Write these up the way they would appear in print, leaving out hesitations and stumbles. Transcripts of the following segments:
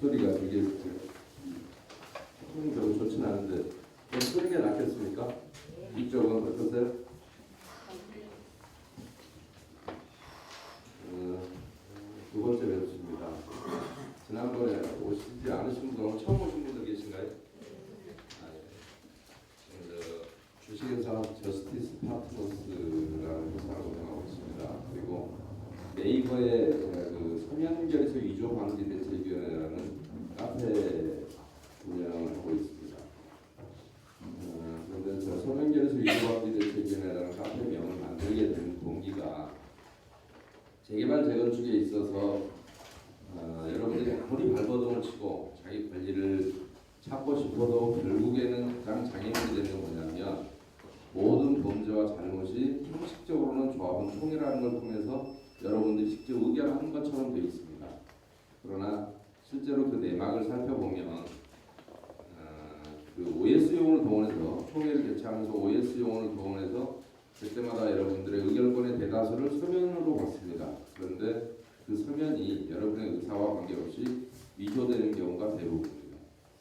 소리가 되게 별로 좋진 않은데 좀 끄는 게 낫겠습니까? 이쪽은 어떠세요? 두 번째 뵙습니다. 지난번에 오시지 않으신 분, 처음 오신 분들 계신가요? 주식회사 저스티스 파트너스라는 회사를 운영하고 있습니다. 그리고 네이버의 그 서면결에서 위조 방지 대책위원회라는 카페 운영을 하고 있습니다. 그런데 저 서면결에서 위조 방지 대책위원회라는 카페명을 만들게 된 동기가 재개발 재건축에 있어서 여러분들이 아무리 발버둥을 치고 자기 권리를 찾고 싶어도 결국에는 가장 장애물이 되는 게 뭐냐면 모든 범죄와 잘못이 형식적으로는 조합은 통일하는 걸 통해서 여러분들이 직접 의결하는 것처럼 되어 있습니다. 그러나 실제로 그 내막을 살펴보면 그 OS 용어를 동원해서 총회를 개최하면서 OS 용어를 동원해서 그때마다 여러분들의 의결권의 대다수를 서면으로 받습니다. 그런데 그 서면이 여러분의 의사와 관계없이 위조되는 경우가 대부분입니다.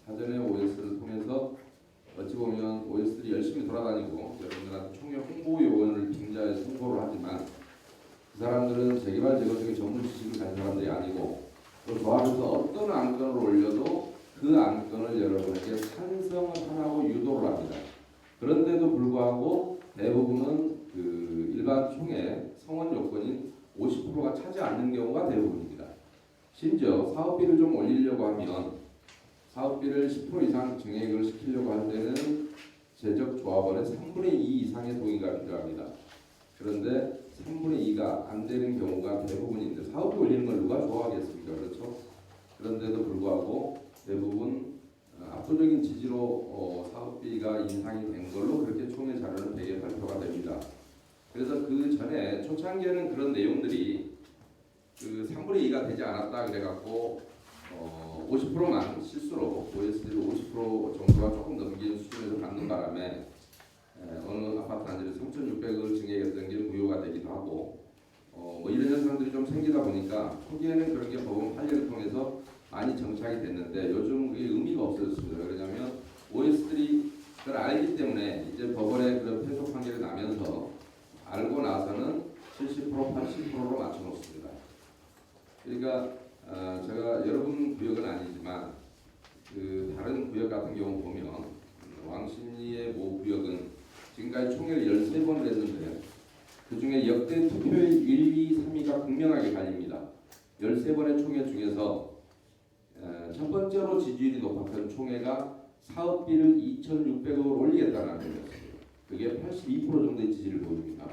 사전에 OS를 통해서 어찌 보면 OS들이 열심히 돌아다니고 여러분들한테 총회 홍보 요원을 빙자해서 홍보를 하지만 그 사람들은 재개발 재건축의 전문 지식을 가진 사람들이 아니고 또 조합에서 어떤 안건을 올려도 그 안건을 여러분에게 찬성을 하라고 유도를 합니다. 그런데도 불구하고 대부분은 그 일반 총회 성원 요건인 50%가 차지 않는 경우가 대부분입니다. 심지어 사업비를 좀 올리려고 하면 사업비를 10% 이상 증액을 시키려고 할 때는 제적 조합원의 3분의 2 이상의 동의가 필요합니다. 그런데 3분의 2가 안 되는 경우가 대부분인데 사업비 올리는 걸 누가 좋아하겠습니까? 그렇죠? 그런데도 불구하고 대부분 압도적인 지지로 사업비가 인상이 된 걸로 그렇게 총회 자료는 대개 발표가 됩니다. 그래서 그 전에 초창기에는 그런 내용들이 그 3분의 2가 되지 않았다 그래갖고 50%만 실수로 OS들이 50% 정도가 조금 넘긴 수준에서 받는 바람에 어느 아파트 단지를 3,600을 증액했던 게 무효가 되기도 하고 뭐 이런 현상들이 좀 생기다 보니까 초기에는 그런 게 법원 판례를 통해서 많이 정착이 됐는데 요즘 그게 의미가 없어졌습니다. 왜냐하면 OS들이 그걸 알기 때문에 이제 법원의 그런 패소 판결이 나면서 알고 나서는 70% 80%로 맞춰놓습니다. 그러니까 제가 여러분 구역은 아니지만 그 다른 구역 같은 경우 보면 왕십리의 모 구역은 지금까지 총회를 13번을 했는데 그 중에 역대 투표율 1, 2, 3위가 극명하게 갈립니다. 13번의 총회 중에서 첫 번째로 지지율이 높았던 총회가 사업비를 2,600억을 올리겠다는 거였어요. 그게 82% 정도의 지지를 보입니다.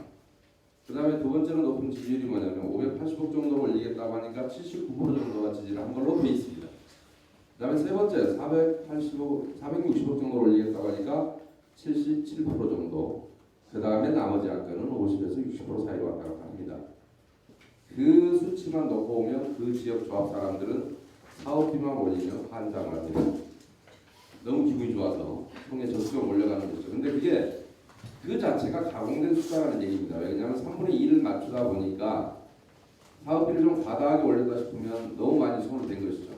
그 다음에 두 번째로 높은 지지율이 뭐냐면 580억 정도로 올리겠다고 하니까 79% 정도가 지지를 한 걸로 돼 있습니다. 그 다음에 세 번째 460억 정도로 올리겠다고 하니까 77% 정도. 그 다음에 나머지 안건은 50에서 60% 사이로 왔다 갔다 합니다. 그 수치만 놓고 오면 그 지역 조합 사람들은 사업비만 올리면 환장을 합니다. 너무 기분이 좋아서 총에 적극적으로 올려가는 거죠. 근데 그게 그 자체가 가공된 숫자라는 얘기입니다. 왜냐하면 3분의 2를 맞추다 보니까 사업비를 좀 과다하게 올렸다 싶으면 너무 많이 손을 댄 것이죠.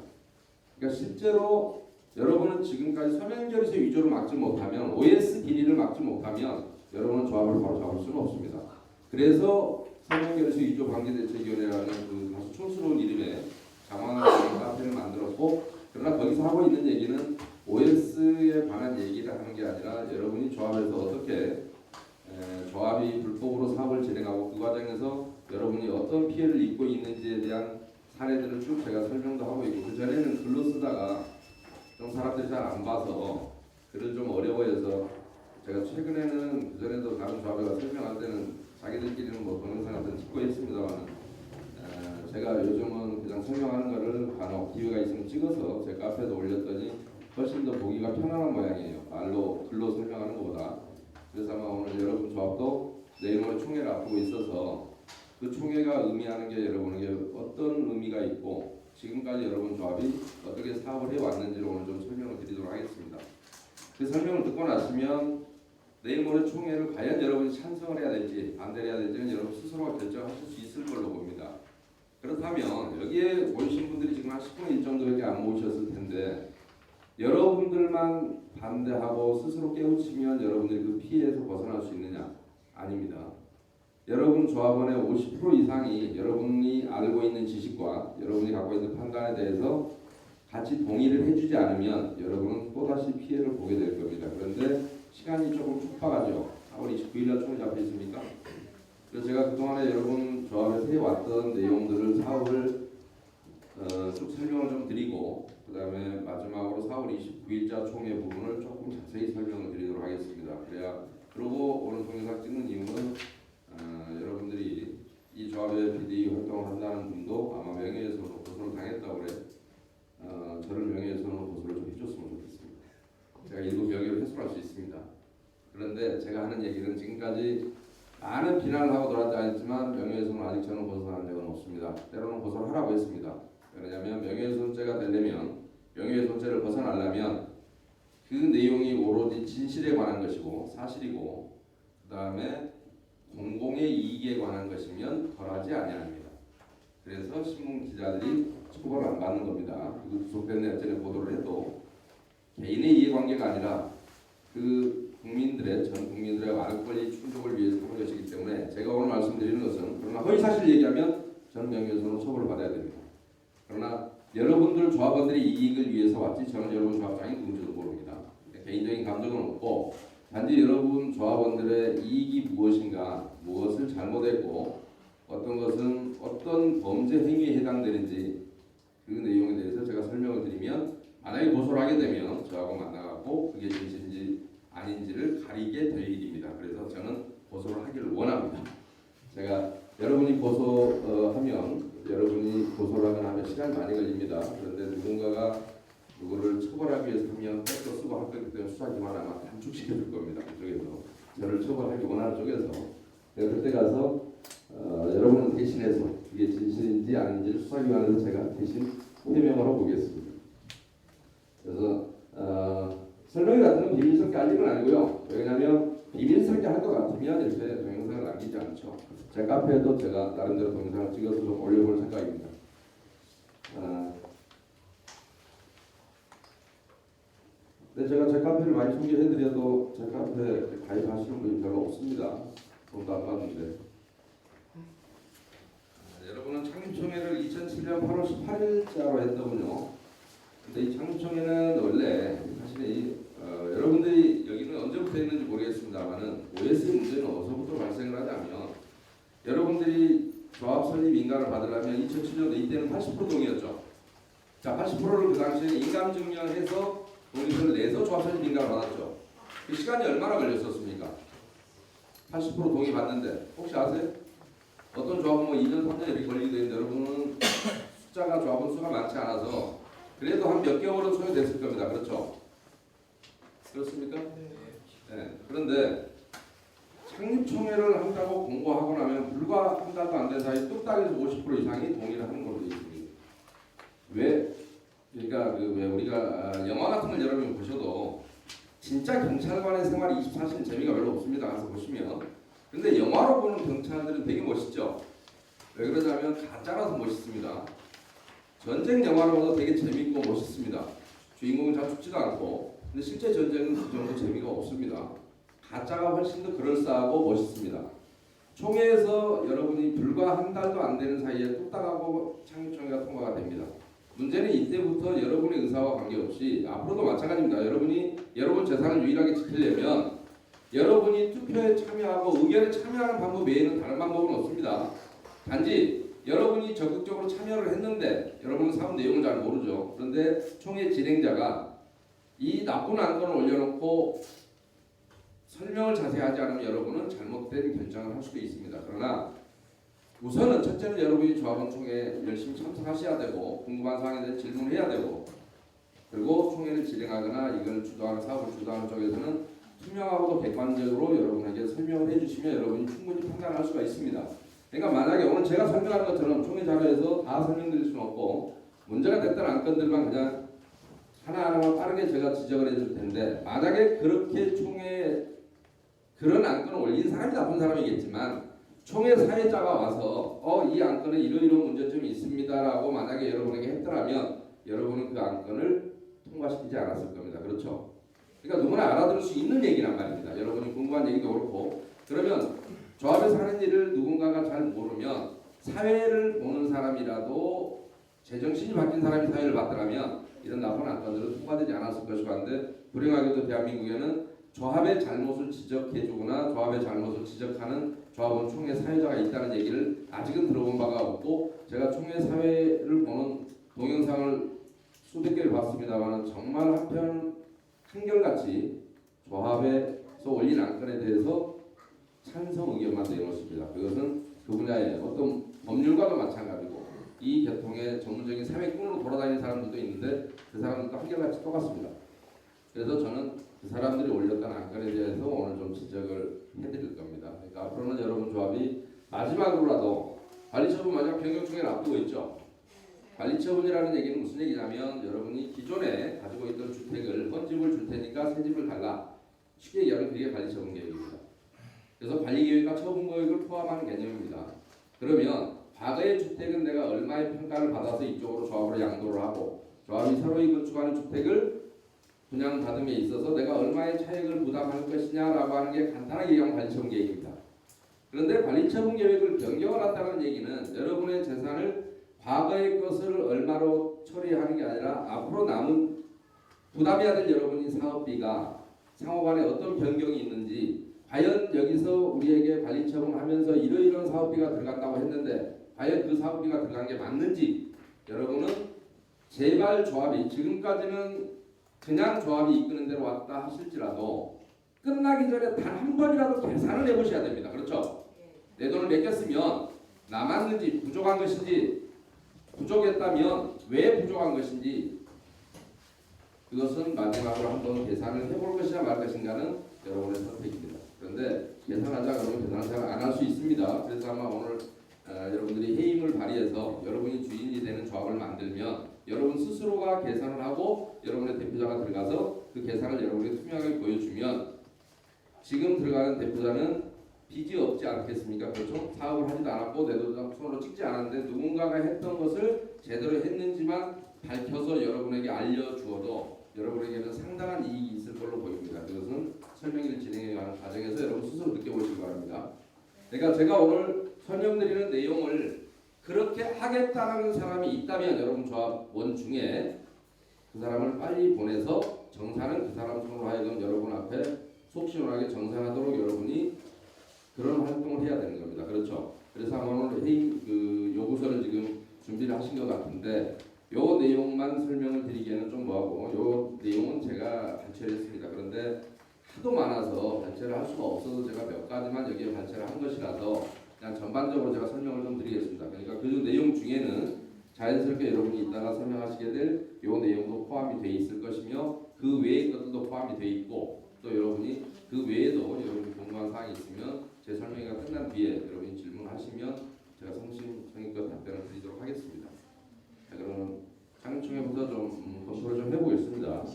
그러니까 실제로 여러분은 지금까지 서면결에서 위조를 막지 못하면 OS 비리를 막지 못하면 여러분은 조합을 바로 잡을 수는 없습니다. 그래서 서면결에서 위조 방지대책위원회라는 그 다소 촌스러운 이름의 장황한 카페를 만들었고 그러나 거기서 하고 있는 얘기는 OS에 관한 얘기를 하는 게 아니라 여러분이 조합에서 어떻게 조합이 불법으로 사업을 진행하고 그 과정에서 여러분이 어떤 피해를 입고 있는지에 대한 사례들을 쭉 제가 설명도 하고 있고 그 전에는 글로 쓰다가 좀 사람들이 잘 안 봐서 글을 좀 어려워해서 제가 최근에는 그 전에도 다른 조합에가 설명할 때는 자기들끼리는 뭐 동영상 같은 찍고 했습니다만 제가 요즘은 그냥 설명하는 거를 간혹 기회가 있으면 찍어서 제 카페에도 올렸더니 훨씬 더 보기가 편안한 모양이에요. 말로 글로 설명하는 것보다. 그래서 아마 오늘 여러분 조합도 내일 모레 총회를 앞두고 있어서 그 총회가 의미하는 게 여러분에게 어떤 의미가 있고 지금까지 여러분 조합이 어떻게 사업을 해왔는지를 오늘 좀 설명을 드리도록 하겠습니다. 그 설명을 듣고 나시면 내일 모레 총회를 과연 여러분이 찬성을 해야 될지 반대를 해야 될지는 여러분 스스로가 결정하실 수 있을 걸로 봅니다. 그렇다면 여기에 모이신 분들이 지금 한 10분의 1 정도밖에 안 모이셨을 텐데 여러분들만 반대하고 스스로 깨우치면 여러분들이 그 피해에서 벗어날 수 있느냐? 아닙니다. 여러분 조합원의 50% 이상이 여러분이 알고 있는 지식과 여러분이 갖고 있는 판단에 대해서 같이 동의를 해주지 않으면 여러분은 또다시 피해를 보게 될 겁니다. 그런데 시간이 조금 촉박하죠. 4월 29일 날 총회 잡혀 있습니까? 그래서 제가 그동안에 여러분 조합에서 해왔던 내용들을 사업을 쭉 설명을 좀 드리고 그 다음에 마지막으로 4월 29일자 총회 부분을 조금 자세히 설명을 드리도록 하겠습니다. 그리고 오늘 동영상 찍는 이유는 여러분들이 이 조합의 BD 활동을 한다는 분도 아마 명예훼손으로 고소를 당했다고 그래. 저를 명예훼손으로 고소를 좀 해줬으면 좋겠습니다. 제가 일부 명예를 훼손할 수 있습니다. 그런데 제가 하는 얘기는 지금까지 많은 비난을 하고 돌아다녔지만 명예훼손을 아직 저는 고소한 적은 없습니다. 때로는 고소를 하라고 했습니다. 왜냐하면 명예훼손죄가 되려면 명예훼손죄를 벗어나려면 그 내용이 오로지 진실에 관한 것이고 사실이고 그 다음에 공공의 이익에 관한 것이면 덜하지 아니합니다. 그래서 신문 기자들이 처벌을 안 받는 겁니다. 그리고 구속된 내전에 보도를 해도 개인의 이해관계가 아니라 그 국민들의 전 국민들의 알 권리 충족을 위해서 하는 것이기 때문에 제가 오늘 말씀드리는 것은 그러나 허위사실 얘기하면 저는 명예훼손으로 처벌을 받아야 됩니다. 그러나 여러분들 조합원들의 이익을 위해서 왔지 저는 여러분 조합장이 누군지도 모릅니다. 개인적인 감정은 없고 단지 여러분 조합원들의 이익이 무엇인가 무엇을 잘못했고 어떤 것은 어떤 범죄 행위에 해당되는지 그 내용에 대해서 제가 설명을 드리면 만약에 고소를 하게 되면 저하고 만나갖고 그게 진실인지 아닌지를 가리게 될 일입니다. 그래서 저는 고소를 하기를 원합니다. 제가 여러분이 고소하면 여러분이 고소를 하면 시간이 많이 걸립니다. 그런데 누군가가 누구를 처벌하기 위해서 하면 백도 쓰고 할 거기 때문에 수사기관 아마 단축시켜 줄 겁니다. 그쪽에서 저를 처벌하기 원하는 쪽에서 그때 가서 여러분은 대신해서 이게 진실인지 아닌지 수사기관에서 제가 대신 해명을 하고 보겠습니다. 그래서 설명회 같은 건 비밀스럽게 할 일은 아니고요. 왜냐하면 비밀스럽게 할 것 같으면 이렇게 동영상을 남기지 않죠. 제 카페에도 제가 나름대로 동영상을 찍어서 좀 올려볼 생각입니다. 근데 제가 제 카페를 많이 소개해드려도 제 카페에 가입하시는 분이 별로 없습니다. 돈도 안 받는데. 여러분은 창립총회를 2007년 8월 18일자로 했더군요. 근데 이 창립총회는 원래 사실 여러분들이 여기는 언제부터 했는지 모르겠습니다만은 OS의 문제는 어디서부터 발생을 하냐면 여러분들이 조합 설립 인가를 받으려면 2007년도 이때는 80% 동의였죠. 자, 80%를 그 당시에 인감 증명해서 동의서를 내서 조합 설립 인가를 받았죠. 그 시간이 얼마나 걸렸었습니까? 80% 동의 받는데 혹시 아세요? 어떤 조합은 뭐 2년, 3년 이렇게 걸리게 되는데 여러분은 조합은 수가 많지 않아서 그래도 한 몇 개월은 소요됐을 겁니다. 그렇죠? 그렇습니까? 네. 그런데 창립총회를 한다고 공고하고 나면 불과 한 달도 안 된 사이 뚝딱해서 50% 이상이 동의를 하는 걸로 되어 있습니다. 왜? 그러니까 왜 우리가 영화 같은 걸 여러분이 보셔도 진짜 경찰관의 생활이 24시간 재미가 별로 없습니다. 가서 보시면. 근데 영화로 보는 경찰들은 되게 멋있죠. 왜 그러냐면 가짜라서 멋있습니다. 전쟁 영화로 봐도 되게 재밌고 멋있습니다. 주인공은 잘 죽지도 않고. 근데 실제 전쟁은 그 정도 재미가 없습니다. 가짜가 훨씬 더 그럴싸하고 멋있습니다. 총회에서 여러분이 불과 한 달도 안 되는 사이에 뚝딱하고 창립총회가 통과가 됩니다. 문제는 이때부터 여러분의 의사와 관계없이 앞으로도 마찬가지입니다. 여러분 재산을 유일하게 지키려면 여러분이 투표에 참여하고 의견에 참여하는 방법 외에는 다른 방법은 없습니다. 단지 여러분이 적극적으로 참여를 했는데 여러분은 사업 내용을 잘 모르죠. 그런데 총회 진행자가 이 나쁜 안건을 올려놓고 설명을 자세히 하지 않으면 여러분은 잘못된 결정을 할 수도 있습니다. 그러나 우선은 첫째는 여러분이 조합원 총회에 열심히 참석하셔야 되고 궁금한 사항에 대해 질문해야 되고 그리고 총회를 진행하거나 이걸 주도하는 사업을 주도하는 쪽에서는 투명하고도 객관적으로 여러분에게 설명을 해주시면 여러분이 충분히 판단할 수가 있습니다. 그러니까 만약에 오늘 제가 설명한 것처럼 총회 자료에서 다 설명드릴 수는 없고 문제가 됐던 안건들만 그냥 하나하나만 빠르게 제가 지적을 해줄 텐데 만약에 그렇게 총회에 그런 안건을 올린 사람이 나쁜 사람이겠지만 총회 사회자가 와서 이 안건에 이러이러한 문제점이 있습니다라고 만약에 여러분에게 했더라면 여러분은 그 안건을 통과시키지 않았을 겁니다. 그렇죠? 그러니까 누구나 알아들을 수 있는 얘기란 말입니다. 여러분이 궁금한 얘기도 그렇고 그러면 조합에서 하는 일을 누군가가 잘 모르면 사회를 보는 사람이라도 제정신이 바뀐 사람이 사회를 봤더라면 이런 나쁜 안건들은 통과되지 않았을 것이고 한데 불행하게도 대한민국에는 조합의 잘못을 지적해주거나 조합의 잘못을 지적하는 조합원 총회 사회자가 있다는 얘기를 아직은 들어본 바가 없고 제가 총회 사회를 보는 동영상을 수백 개를 봤습니다만 정말 한결같이 조합에서 올린 안건에 대해서 찬성 의견만 내놓습니다. 그것은 그 분야의 어떤 법률과도 마찬가지고 이 계통의 전문적인 사회꾼으로 돌아다니는 사람들도 있는데 그 사람들도 한결같이 똑같습니다. 그래서 저는 그 사람들이 올렸던 안건에 대해서 오늘 좀 지적을 해드릴 겁니다. 그러니까 앞으로는 여러분 조합이 마지막으로라도 관리처분 만약 변경총회를 앞두고 있죠. 관리처분이라는 얘기는 무슨 얘기냐면 여러분이 기존에 가지고 있던 주택을 헌 집을 줄 테니까 새 집을 달라. 쉽게 얘기하면 그게 관리처분 계획입니다. 그래서 관리계획과 처분계획을 포함하는 개념입니다. 그러면 과거의 주택은 내가 얼마의 평가를 받아서 이쪽으로 조합으로 양도를 하고 조합이 새로이 건축하는 주택을 분양받음에 있어서 내가 얼마의 차익을 부담할 것이냐라고 하는 게 간단하게 얘기하면 관리처분 계획입니다. 그런데 관리처분 계획을 변경을 한다는 얘기는 여러분의 재산을 과거의 것을 얼마로 처리하는 게 아니라 앞으로 남은 부담해야 될 여러분이 사업비가 상호간에 어떤 변경이 있는지 과연 여기서 우리에게 관리처분하면서 이러이러한 사업비가 들어간다고 했는데 과연 그 사업비가 들어간 게 맞는지 여러분은 제발 조합이 지금까지는 그냥 조합이 이끄는 대로 왔다 하실지라도 끝나기 전에 단 한 번이라도 계산을 해보셔야 됩니다. 그렇죠? 내 돈을 맡겼으면 남았는지 부족한 것인지 부족했다면 왜 부족한 것인지 그것은 마지막으로 한번 계산을 해볼 것이냐 말 것인가는 여러분의 선택입니다. 그런데 계산하자 그러면 계산을 잘 안 할 수 있습니다. 그래서 아마 오늘 여러분들이 해임을 발휘해서 여러분이 주인이 되는 조합을 만들면 여러분 스스로가 계산을 하고 여러분의 대표자가 들어가서 그 계산을 여러분에게 투명하게 보여주면 지금 들어가는 대표자는 빚이 없지 않겠습니까? 그렇죠? 사업을 하지도 않았고 내 돈을 손으로 찍지 않았는데 누군가가 했던 것을 제대로 했는지만 밝혀서 여러분에게 알려주어도 여러분에게는 상당한 이익이 있을 걸로 보입니다. 그것은 설명회를 진행해가는 과정에서 여러분 스스로 느껴보시기 바랍니다. 그러니까 제가 오늘 설명드리는 내용을 그렇게 하겠다는 사람이 있다면 여러분 조합원 중에 그 사람을 빨리 보내서 정산은 그 사람 손으로 하여금 여러분 앞에 속 시원하게 정산하도록 여러분이 그런 활동을 해야 되는 겁니다. 그렇죠? 그래서 아마 오늘 회의 요구서를 지금 준비를 하신 것 같은데 요 내용만 설명을 드리기에는 좀 뭐하고 요 내용은 제가 발췌를 했습니다. 그런데 하도 많아서 발췌를 할 수가 없어서 제가 몇 가지만 여기에 발췌를 한 것이라서 그냥 전반적으로 제가 설명을 좀 드리겠습니다. 그러니까 그 내용 중에는 자연스럽게 여러분이 이따가 설명하시게 될 요 내용도 포함이 돼 있을 것이며 그 외의 것들도 포함이 돼 있고 또 여러분이 그 외에도 여러분이 궁금한 사항이 있으면 제 설명회가 끝난 뒤에 여러분이 질문하시면 제가 성심성의껏 답변을 드리도록 하겠습니다. 자, 그러면 창립총회부터 좀 검토를 좀 해보겠습니다.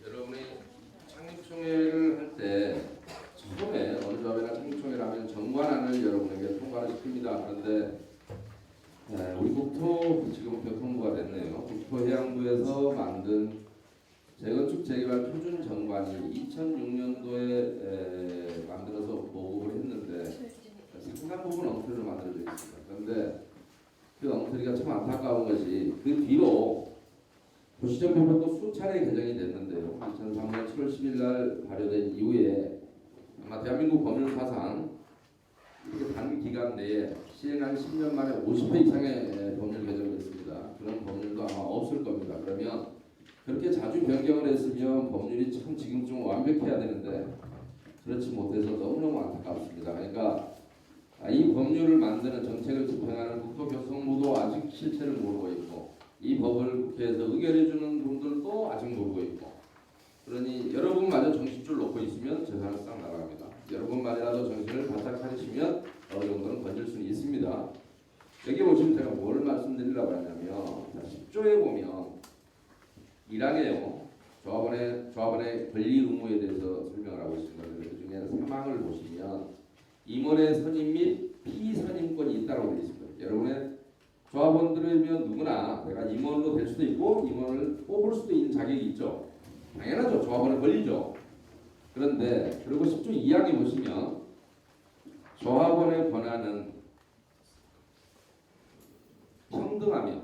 여러분이 창립총회를 할 때 처음에 어느 조합이나 창립총회를 하면 정관안을 여러분에게 통과를 시킵니다. 그런데 우리 국토 지금 교통부가 됐네요. 국토해양부에서 만든 재건축 재개발 표준 정관이 2006년도에 만들어서 보급을 했는데 상당 부분 엉터리로 만들어져 있습니다. 그런데 그 엉터리가 참 안타까운 것이 그 뒤로 도시정비법도 수차례 개정이 됐는데요. 2003년 7월 10일 날 발효된 이후에 아마 대한민국 법률사상 이렇게 단기간 내에 시행한 10년 만에 50회 이상의 법률 개정이 됐습니다. 그런 법률도 아마 없을 겁니다. 그러면 그렇게 자주 변경을 했으면 법률이 참 지금 좀 완벽해야 되는데 그렇지 못해서 너무너무 안타깝습니다. 그러니까 이 법률을 만드는 정책을 집행하는 국토교통부도 아직 실체를 모르고 있고 이 법을 국회에서 의결해주는 분들도 아직 모르고 있고 그러니 여러분마저 정신줄 놓고 있으면 재산은 싹 나갑니다. 여러분만이라도 정신을 바짝 차리시면 어느 정도는 건질 수는 있습니다. 여기 보시면 제가 뭘 말씀드리려고 하냐면 10조에 보면 1항에요. 조합원의 권리 의무에 대해서 설명을 하고 있습니다. 그 중에 사항을 보시면 임원의 선임 및 피선임권이 있다고 되어 있습니다. 여러분의 조합원들이면 누구나 내가 임원으로 될 수도 있고 임원을 뽑을 수도 있는 자격이 있죠. 당연하죠. 조합원의 권리죠. 그런데 그리고 10조 2항에 보시면 조합원의 권한은 평등하며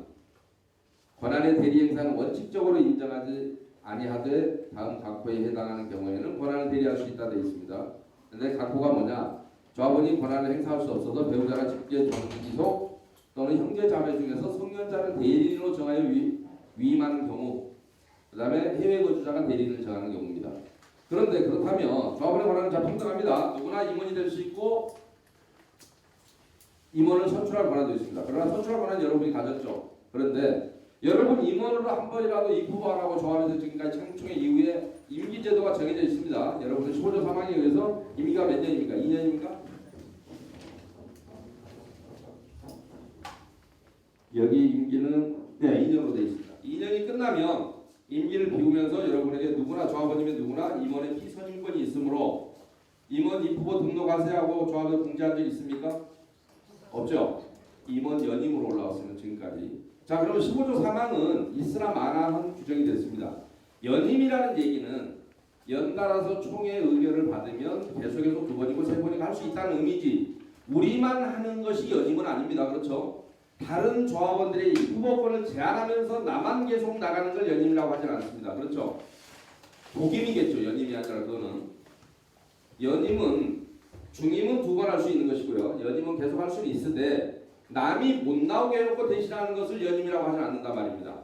권한의 대리행사는 원칙적으로 인정하지 아니하되 다음 각호에 해당하는 경우에는 권한을 대리할 수 있다 되어 있습니다. 그런데 각호가 뭐냐? 조합원이 권한을 행사할 수 없어서 배우자나 직계 종기속 또는 형제 자매 중에서 성년자를 대리인으로 정하여 위임하는 경우, 그 다음에 해외 거주자가 대리인을 정하는 경우입니다. 그런데 그렇다면 조합원의 권한은 자 평등합니다. 누구나 임원이 될 수 있고 임원을 선출할 권한도 있습니다. 그러나 선출할 권한은 여러분이 가졌죠. 그런데 여러분 임원으로 한 번이라도 입후보하라고 조합에서 지금까지 창충의 이후에 임기제도가 정해져 있습니다. 여러분은 15조 3항에 의해서 임기가 몇 년입니까? 2년입니까? 여기 임기는 2년으로 되어 있습니다. 2년이 끝나면 임기를 비우면서 여러분에게 누구나 조합원이면 누구나 임원의 피선임권이 있으므로 임원 입후보 등록하세요 하고 조합에 공지한 적 있습니까? 없죠. 임원 연임으로 올라왔으면 지금까지. 자, 그러면 15조 3항은 있으나 마나한 규정이 됐습니다. 연임이라는 얘기는 연달아서 총회 의결을 받으면 계속해서 2번이고 3번이고 할 수 있다는 의미지 우리만 하는 것이 연임은 아닙니다. 그렇죠? 다른 조합원들의 후보권을 제한하면서 나만 계속 나가는 걸 연임이라고 하진 않습니다. 그렇죠? 독임이겠죠. 연임이 아니라 그거는. 연임은 중임은 2번 할 수 있는 것이고요. 연임은 계속 할 수는 있으되 남이 못 나오게 해놓고 대신하는 것을 연임이라고 하지 않는단 말입니다.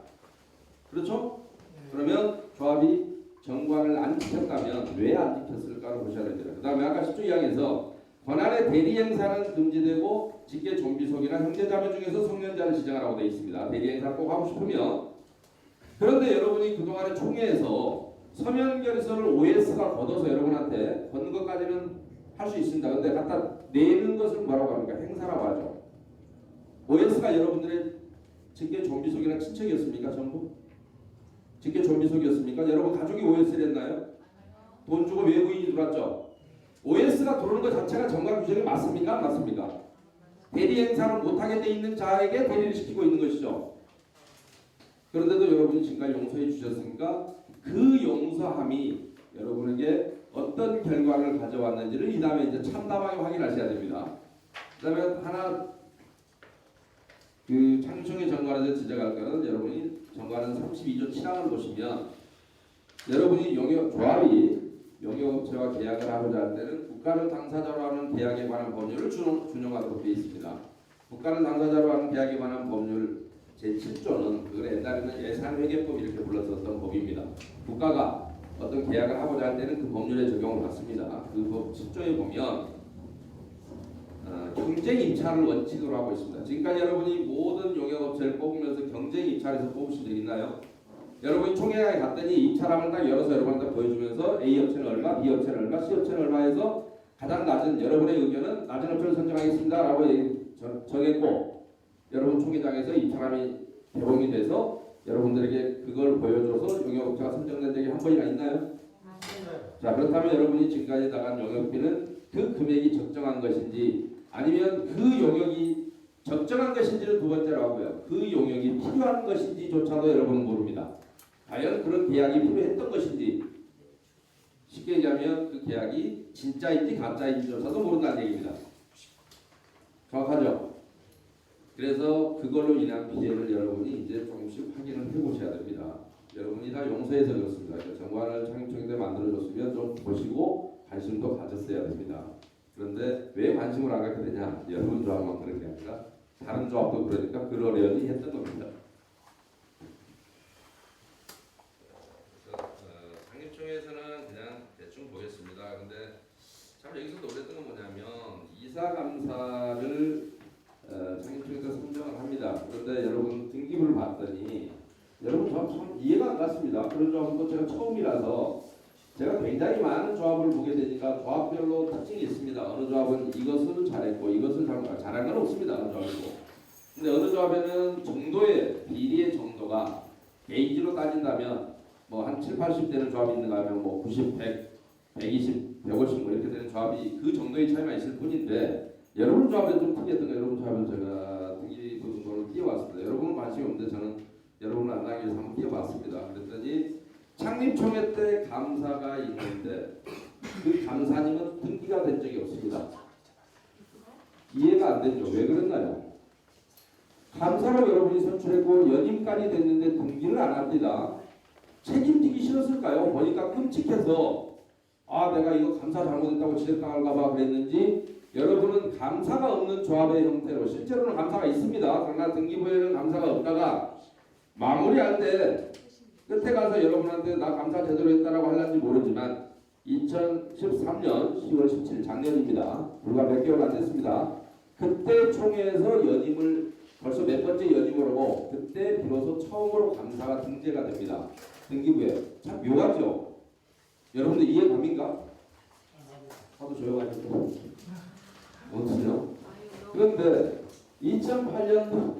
그렇죠? 그러면 조합이 정관을 안 지켰다면 왜 안 지켰을까를 보셔야 됩니다. 그 다음에 아까 10조 2항에서 권한의 대리행사는 금지되고 직계 좀비속이나 형제자매 중에서 성년자를 지정하라고 되어 있습니다. 대리행사 꼭 하고 싶으면. 그런데 여러분이 그동안에 총회에서 서면결의서를 OS가 걷어서 여러분한테 건 것까지는 할 수 있습니다. 근데 갖다 내는 것을 뭐라고 합니까? 행사라고 하죠. OS가 여러분들의 직계 좀비속이나 친척이었습니까? 전부? 직계 좀비속이었습니까? 여러분 가족이 OS를 했나요? 돈 주고 외부인이 들어왔죠? OS가 들어오는 것 자체가 정관 규정이 맞습니까? 맞습니까? 대리 행사를 못하게 돼 있는 자에게 대리를 시키고 있는 것이죠. 그런데도 여러분이 지금까지 용서해 주셨으니까 그 용서함이 여러분에게 어떤 결과를 가져왔는지를 이 다음에 이제 참담하게 확인하셔야 됩니다. 그 다음에 하나 그 창충의 정관에서 지적할 것은 여러분이 정관은 32조 7항을 보시면 여러분이 조합이 용역업체와 계약을 하고자 할 때는 국가를 당사자로 하는 계약에 관한 법률을 준용하도록 되어 있습니다. 국가를 당사자로 하는 계약에 관한 법률 제7조는 그걸 옛날에는 예산회계법 이렇게 불렀었던 법입니다. 국가가 어떤 계약을 하고자 할 때는 그 법률에 적용을 받습니다. 그 법 7조에 보면 경쟁 입찰을 원칙으로 하고 있습니다. 지금까지 여러분이 모든 용역업체를 뽑으면서 경쟁 입찰에서 뽑으신 적 있나요? 여러분이 총회에 갔더니 입찰함을 딱 열어서 여러분한테 보여주면서 A 업체는 얼마, B 업체는 얼마, C 업체는 얼마 해서 가장 낮은 여러분의 의견은 낮은 업체를 선정하겠습니다 라고 정했고 여러분 총회장에서 입찰함이 개봉이 돼서 여러분들에게 그걸 보여줘서 용역업체가 선정된 적이 한 번이나 있나요? 자, 그렇다면 여러분이 지금까지 나간 용역비는 그 금액이 적정한 것인지 아니면 그 용역이 적정한 것인지를 2번째로 하고요. 그 용역이 필요한 것인지조차도 여러분은 모릅니다. 과연 그런 계약이 필요했던 것인지 쉽게 얘기하면 그 계약이 진짜인지 가짜인지조차도 모른다는 얘기입니다. 정확하죠? 그래서 그걸로 인한 피해를 여러분이 이제 조금씩 확인을 해보셔야 됩니다. 여러분이 다 용서해서 그렇습니다. 정관을 창립청에 만들어줬으면 좀 보시고 관심도 가졌어야 됩니다. 그런데 왜 관심을 안 갖게 되냐? 여러분 조합만 그런 게 아니라 다른 조합도 그러니까 그러려니 했던 겁니다. 창립청에서는 그냥 대충 보겠습니다. 근데 참 여기서 놀랬던 건 뭐냐면 이사감사를 창립청에서 선정을 합니다. 그런데 여러분 등기부를 봤더니 여러분 참 이해가 안 갔습니다. 그런 조합도 제가 처음이라서 제가 굉장히 많은 조합을 보게 되니까 조합별로 특징이 있습니다. 어느 조합은 이것을 잘했고 이것을 잘한 건 없습니다. 어느 조합이고. 근데 어느 조합에는 정도의 비리의 정도가 게이지로 따진다면 뭐 한 7, 80대는 조합이 있는가 하면 뭐 90, 100, 120 150 뭐 이렇게 되는 조합이 그 정도의 차이만 있을 뿐인데 여러분 조합에 좀 특이했던 거 여러분 조합은 제가 등기부 등본을 띄워봤습니다. 여러분은 관심이 없는데 저는 여러분을 안 나기 위해서 한번 띄워봤습니다. 그랬더니 창립총회 때 감사가 있는데 그 감사님은 등기가 된 적이 없습니다. 이해가 안 되죠. 왜 그랬나요? 감사로 여러분이 선출했고 연임까지 됐는데 등기를 안 합니다. 책임지기 싫었을까요? 보니까 끔찍해서 아 내가 이거 감사 잘못했다고 지적당할까봐 그랬는지 여러분은 감사가 없는 조합의 형태로 실제로는 감사가 있습니다. 그러나 등기부에는 감사가 없다가 마무리할 때 끝에 가서 여러분한테 나 감사 제대로 했다라고 할는지 모르지만 2013년 10월 17일 작년입니다. 불과 몇 개월 안 됐습니다. 그때 총회에서 연임을 벌써 몇 번째 연임을 하고 그때 비로소 처음으로 감사가 등재가 됩니다. 등기부에. 참 묘하죠? 여러분들 이해갑니까? 하도 조용하셨죠? 어떠세요? 그런데 2008년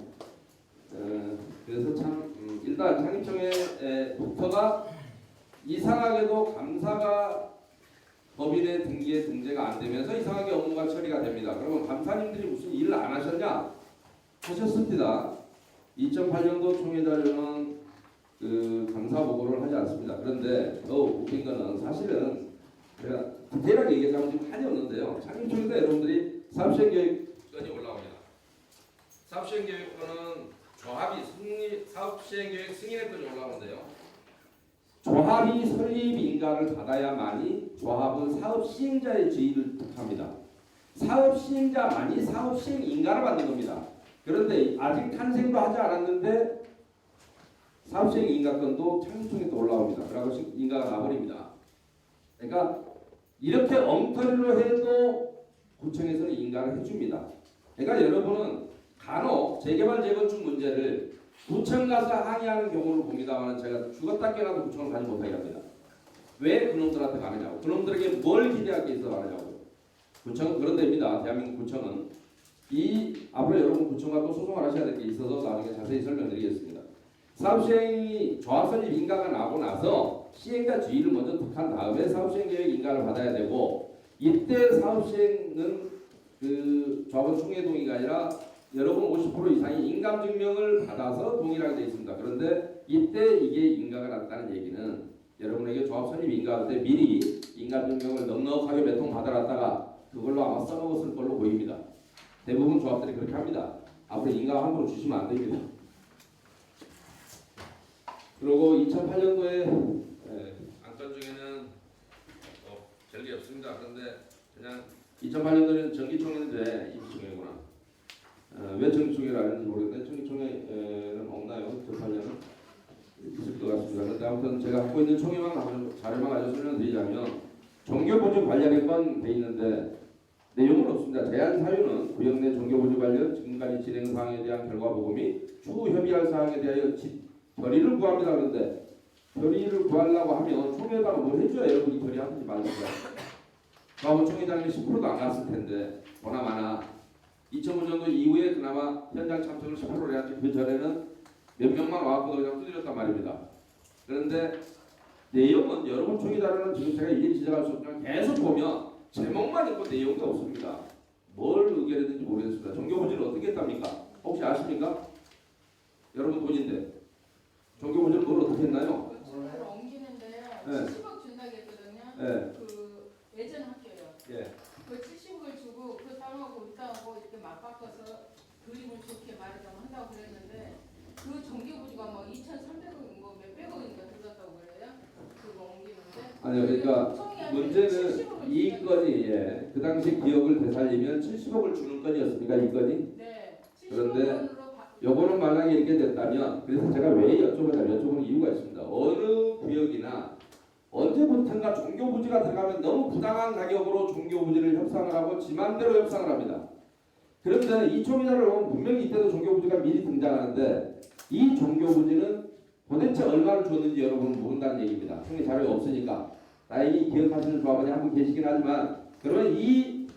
그래서 참 일단 창립청회부터가 이상하게도 감사가 법인의 등기에 등재가 안 되면서 이상하게 업무가 처리가 됩니다. 그러면 감사님들이 무슨 일을 안 하셨냐? 하셨습니다. 2008년도 총회 자료는 그 감사 보고를 하지 않습니다. 그런데 더 웃긴 거는 사실은 제가 디테일하게 얘기하자면 지금 한이 없는데요. 창립총회 때 여러분들이 사업시행계획건이 올라옵니다. 사업시행계획건은 조합이 사업시행계획 승인의 건이 올라오는데요. 조합이 설립인가를 받아야만이 조합은 사업시행자의 지위를 득합니다. 사업시행자만이 사업시행인가를 받는 겁니다. 그런데 아직 탄생도 하지 않았는데 사업시행인가건도 창립총회 때 올라옵니다. 그러고 인가가 나버립니다. 그러니까 이렇게 엉터리로 해도 구청에서는 인가를 해줍니다. 그러니까 여러분은 간혹 재개발 재건축 문제를 구청 가서 항의하는 경우를 봅니다만 제가 죽었다 깨어나도 구청을 가지 못하게 합니다. 왜 그놈들한테 가느냐고. 그놈들에게 뭘 기대할 게 있어 가느냐고. 구청은 그런 데입니다. 대한민국 구청은. 앞으로 여러분 구청과 또 소송을 하셔야 될 게 있어서 나중에 자세히 설명드리겠습니다. 사업시행이 조합설립 인가가 나오고 나서 시행자 지위를 먼저 득한 다음에 사업시행계획 인가를 받아야 되고 이때 사업시행은 그 조합원 총회 동의가 아니라 여러분 50% 이상이 인감증명을 받아서 동의를 하게 되어 있습니다. 그런데 이때 이게 인가가 났다는 얘기는 여러분에게 조합 설립 인가할 때 미리 인감증명을 넉넉하게 몇 통 받아놨다가 그걸로 아마 써먹었을 걸로 보입니다. 대부분 조합들이 그렇게 합니다. 앞으로 인가 함부로 주시면 안 됩니다. 그리고 2008년도에 안건 중에는 별게 없습니다. 그런데 그냥 2008년도에는 정기총회인데 임시총회구나. 왜 정기총회를 안 했는지 모르겠는데 정기총회는 없나요? 2008년은 있을 것 같습니다. 그런데 아무튼 제가 갖고 있는 총회만 자료만 가지고 설명드리자면 종교보증 관련의 건 돼 있는데 내용은 없습니다. 제한 사유는 구역 내 종교보증 관련 지금까지 진행 사항에 대한 결과 보고 및 추후 협의할 사항에 대하여 결의를 구합니다. 그런데 결의를 구하려고 하면 총회에다가 뭘 해줘야 여러분이 결의하든지 말든지. 그러면 총회장님이 10%도 안 갔을 텐데 보나마나 2005년도 이후에 그나마 현장 참석을 10%를 해야지 그 전에는 몇 명만 와갖고 그냥 두드렸단 말입니다. 그런데 내용은 여러분 총회 자료는 지금 제가 일일이 지적할 수 없지만 계속 보면 제목만 있고 내용이 없습니다. 뭘 의결했는지 모르겠습니다. 종교보증을 어떻게 했답니까? 혹시 아십니까? 여러분 돈인데 종교보증을 뭘 어떻게 했나요? 주소를 옮기는데요. 네. 70억 준다고 했거든요. 네. 그 예전 학교요. 예. 그 70억을 주고 그 땅하고 이 땅하고 이렇게 맞바꿔서 그림을 좋게 말하자면 한다고 그랬는데 그 종교부지가 뭐 2,300억 뭐 몇백억인가 들었다고 그래요. 그거 옮기는데. 아니요, 그러니까 문제는 이 건이 그 당시 기억을 되살리면 70억을 주는 건이었습니까? 이 건이? 네. 그런데 요거는 만약에 이렇게 됐다면 그래서 제가 왜 여쭤보는 이유가 있습니다. 어느 구역이나 언제부턴가 종교부지가 들어가면 너무 부당한 가격으로 종교부지를 협상을 하고 지 맘대로 협상을 합니다. 그런데 이 총회자를 보면 분명히 이때도 종교부지가 미리 등장하는데 이 종교부지는 도대체 얼마를 줬는지 여러분은 모른다는 얘기입니다. 총회 자료가 없으니까. 다행히 기억하시는 조합원이 한 분 계시긴 하지만 그러면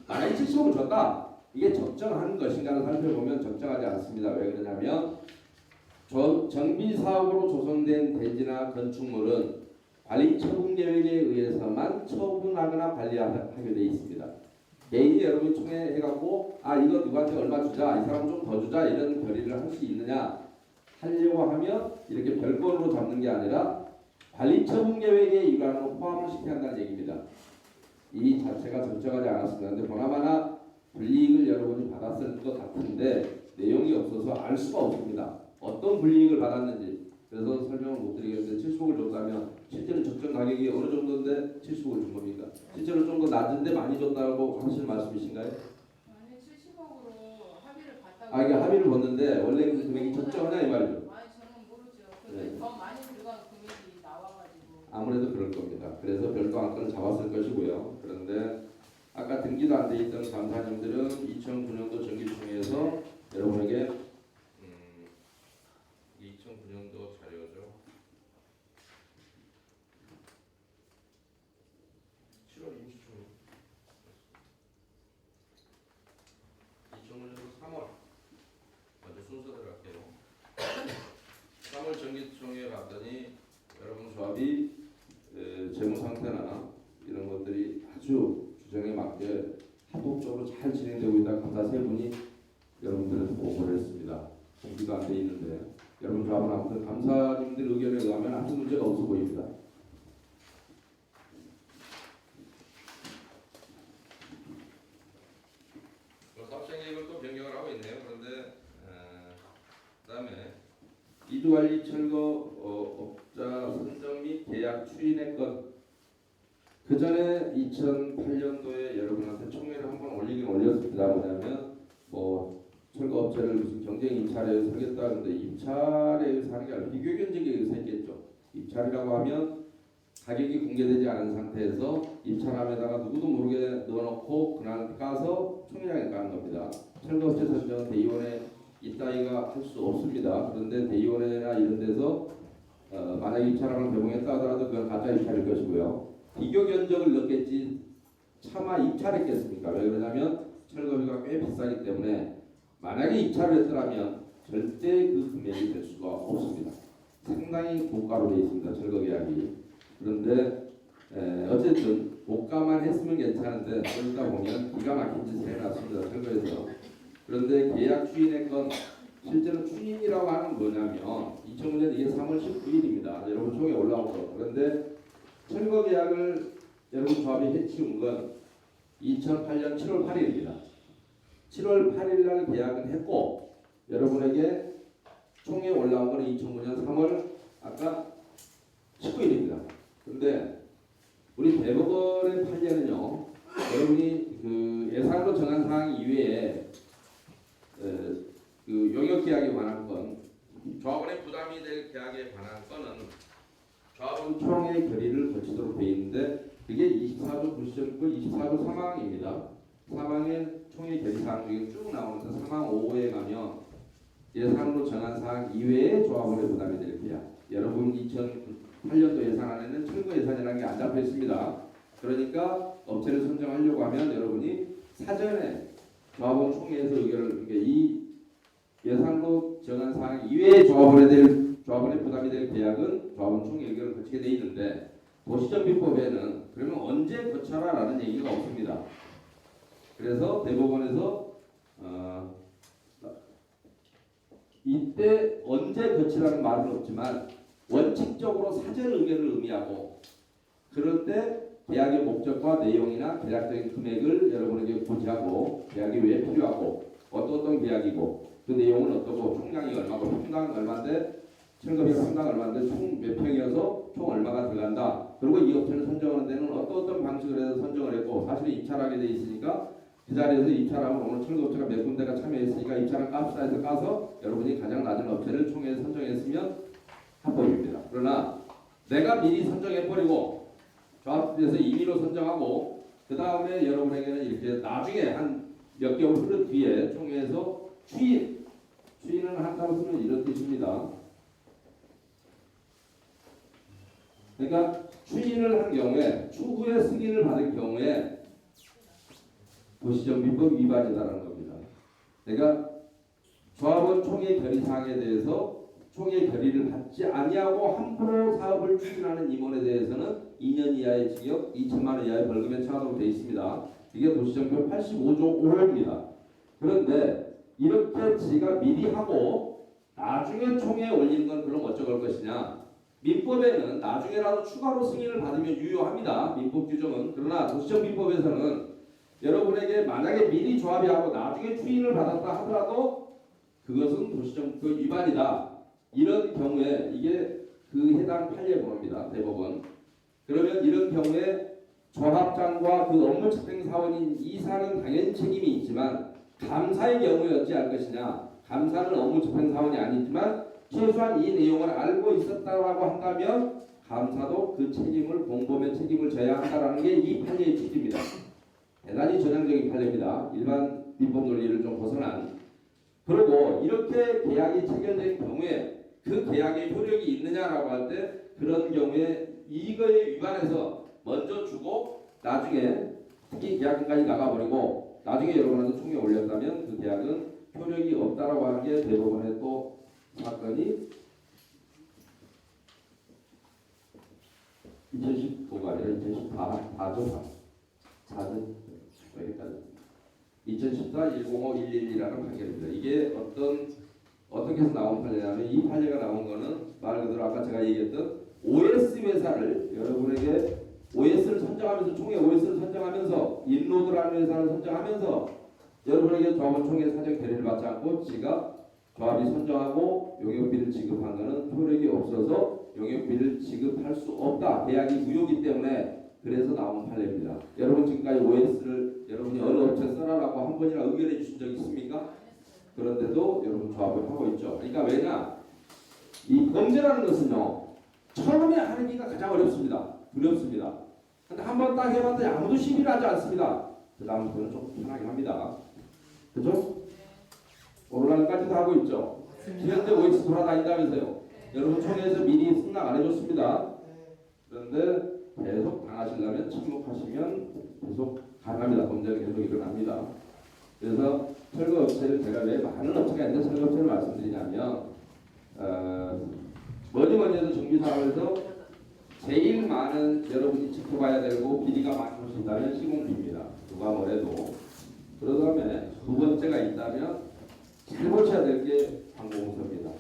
만약에 70억을 줬다. 이게 적정한 것인가를 살펴보면 적정하지 않습니다. 왜 그러냐면 정비사업으로 조성된 대지나 건축물은 관리 처분 계획에 의해서만 처분하거나 관리하게 돼 있습니다. 개인이 여러분 총회해갖고 이거 누구한테 얼마 주자, 이 사람 좀 더 주자 이런 결의를 할 수 있느냐 하려고 하면 이렇게 별건으로 잡는 게 아니라 관리 처분 계획의 일환으로 포함을 시켜야 한다는 얘기입니다. 이 자체가 적정하지 않았습니다. 근데 보나마나 불이익을 여러분이 받았을 것 같은데 내용이 없어서 알 수가 없습니다. 어떤 불이익을 받았는지. 그래서 설명을 못 드리겠는데 70억을 줬다면 실제로 적정 가격이 어느 정도인데 70억을 준 겁니까? 실제로 좀 더 낮은데 많이 줬다고 하실 말씀이신가요? 아니 70억으로 합의를 봤다고. 이게 합의를 봤는데 원래 그 금액이 적정하냐 이 말이죠. 아니 저는 모르죠. 근데 네. 더 많이 들어간 금액이 나와가지고. 아무래도 그럴 겁니다. 그래서 별도 안건을 잡았을 것이고요. 그런데 아까 등기도 안 돼 있던 감사님들은 2009년도 정기총회에서 여러분에게 2009년도 자료죠. 7월 임시총회 2009년도 3월 먼저 순서대로 할게요. 3월 정기총회 봤더니 여러분 조합이 재무 상태나 이런 것들이 아주 규정에 맞게 합법적으로 잘 진행되고 있다. 감사 세 분이 여러분들한테 보고를 했습니다. 공지가 안 돼 있는데 여러분 조합은 아무튼 감사님들 의견에 의하면 아무 문제가 없어 보입니다. 사업장 계획을 또 변경을 하고 있네요. 그런데 그다음에 이주관리 철거 업자 선정 및 계약 추인의 것. 그 전에 2008년도에 여러분한테 총회를 한번 올리긴 올렸습니다. 뭐냐면 철거 업체를 무슨 경쟁 입찰에 의해서 하겠다 하는데 입찰에 의해서 하는 게 아니라 비교 견적에 의해서 했겠죠. 입찰이라고 하면 가격이 공개되지 않은 상태에서 입찰함에다가 누구도 모르게 넣어놓고 그날 까서 총회장에 까는 겁니다. 철거업체 선정은 대의원에 이따위가 할 수 없습니다. 그런데 대의원회나 이런 데서 만약 입찰함을 배봉했다 하더라도 그건 가짜 입찰일 것이고요. 비교 견적을 넣겠지 차마 입찰했겠습니까? 왜 그러냐면 철거비가 꽤 비싸기 때문에 만약에 입찰을 했더라면 절대 그 금액이 될 수가 없습니다. 상당히 고가로 되어 있습니다. 철거 계약이. 그런데 어쨌든 고가만 했으면 괜찮은데 그러다 보면 기가 막힌 짓을 해놨습니다. 철거에서. 그런데 계약 추인의 건 실제로 추인이라고 하는 뭐냐면 2009년 이게 3월 19일입니다. 여러분 총에 올라온 거. 그런데 철거 계약을 여러분 조합이 해치운 건 2008년 7월 8일입니다. 7월 8일 날 계약은 했고 여러분에게 총에 올라온 건 2009년 3월 아까 19일입니다. 그런데 우리 대법원의 판례는요. 여러분이 그 예산으로 정한 사항 이외에 그 용역 계약에 관한 건 조합원의 부담이 될 계약에 관한 건은 조합원 총회 결의를 거치도록 되어 있는데 그게 24조 9시정부 24조 3항입니다. 3항의 총회 결의 사항 중에 쭉 나오는데 3항 5호에 가면 예산으로 정한 사항 이외에 조합원의 부담이 될 계약. 여러분 2008년도 예산안에는 철거 예산이라는 게 안 잡혀 있습니다. 그러니까 업체를 선정하려고 하면 여러분이 사전에 조합원 총회에서 의견을 이 예산으로 정한 사항 이외에 조합원의 부담이 될 계약은 조합원 총회 의견을 거치게 돼 있는데 도시정비법에는 그러면 언제 거쳐라라는 얘기가 없습니다. 그래서 대법원에서 이때 언제 거치라는 말은 없지만 원칙적으로 사전 의견을 의미하고 그럴 때 계약의 목적과 내용이나 계약적인 금액을 여러분에게 고지하고 계약이 왜 필요하고 어떤 계약이고 그 내용은 어떻고 총량이 얼마고 평당 얼마인데 철거비 평당 얼마인데 총 몇 평이어서 총 얼마가 들어간다. 그리고 이 업체를 선정하는 데는 어떤 방식으로 해서 선정을 했고 사실은 입찰하게 돼 있으니까 그 자리에서 입찰하면 오늘 철거업체가 몇 군데가 참여했으니까 입찰을 값시다 해서 까서 여러분이 가장 낮은 업체를 총회에서 선정했으면 합법입니다. 그러나 내가 미리 선정해버리고 조합에서 임의로 선정하고 그 다음에 여러분에게는 이렇게 나중에 한 몇 개월 흐른 뒤에 총회에서 추인을 한다고 쓰면 이런 뜻입니다. 그러니까 추인을 한 경우에 추후에 승인을 받은 경우에 도시정비법 위반이다라는 겁니다. 그러니까 조합원 총회 결의사항에 대해서 총회 결의를 받지 아니하고 함부로 사업을 추진하는 임원에 대해서는 2년 이하의 징역, 2천만 원 이하의 벌금에 처하도록 되어 있습니다. 이게 도시정법 85조 5호입니다. 그런데 이렇게 지가 미리 하고 나중에 총회에 올리는 건 그럼 어쩌걸 것이냐? 민법에는 나중에라도 추가로 승인을 받으면 유효합니다. 민법 규정은. 그러나 도시정비법에서는 여러분에게 만약에 미리 조합이 하고 나중에 추인을 받았다 하더라도 그것은 도시정법 위반이다. 이런 경우에 이게 그 해당 판례 번호입니다. 대법원. 그러면 이런 경우에 조합장과 그 업무집행 사원인 이사는 당연히 책임이 있지만 감사의 경우에 어찌할 것이냐? 감사는 업무집행 사원이 아니지만 최소한 이 내용을 알고 있었다라고 한다면 감사도 그 책임을 공범의 책임을 져야 한다라는 게 이 판례의 취지입니다. 대단히 전향적인 판례입니다. 일반 민법 논리를 좀 벗어난. 그리고 이렇게 계약이 체결된 경우에 그 계약의 효력이 있느냐라고 할 때 그런 경우에 이거에 위반해서 먼저 주고 나중에 특히 계약금까지 나가버리고 나중에 여러분한테 총에 올렸다면 그 계약은 효력이 없다라고 하는 게 대법원의 또 사건이 2015가 아니라 2014죠. 4년 여기까지 2014 105 111이라는 판결입니다. 이게 어떻게 해서 나온 판례냐면 이 판례가 나온 거는 말 그대로 아까 제가 얘기했던 OS 회사를 여러분에게 OS를 선정하면서 총회 OS를 선정하면서 인로드라는 회사를 선정하면서 여러분에게 조합원 총회 사전 결의를 받지 않고 지가 조합이 선정하고 용역비를 지급한 거는 효력이 없어서 용역비를 지급할 수 없다. 계약이 무효기 때문에 그래서 나온 판례입니다. 여러분 지금까지 OS를 여러분이 어느 업체 써라라고 한 번이나 의견해 주신 적 있습니까? 그런데도 여러분 조합을 하고 있죠. 그러니까 왜냐? 이 범죄라는 것은요. 처음에 하기가 가장 어렵습니다. 두렵습니다. 근데 한 번 딱 해봤더니 아무도 시비를 하지 않습니다. 그 다음부터는 좀 편하게 합니다. 그죠? 오늘날까지도 하고 있죠. 현재 OS 돌아다닌다면서요. 여러분 총회에서 미리 승낙 안 해줬습니다. 그런데 계속 당하시려면 침묵하시면 계속 가능합니다. 범죄는 계속 일어납니다. 그래서 철거업체를 제가 왜 많은 업체가 있는데 철거업체를 말씀드리냐면 뭐니 해도 정비사업에서 제일 많은 여러분이 지켜봐야 되고 비리가 많이 올 수 있다면 시공비입니다. 누가 뭐래도. 그 다음에 두 번째가 있다면 잘 보셔야 될 게 관공서입니다.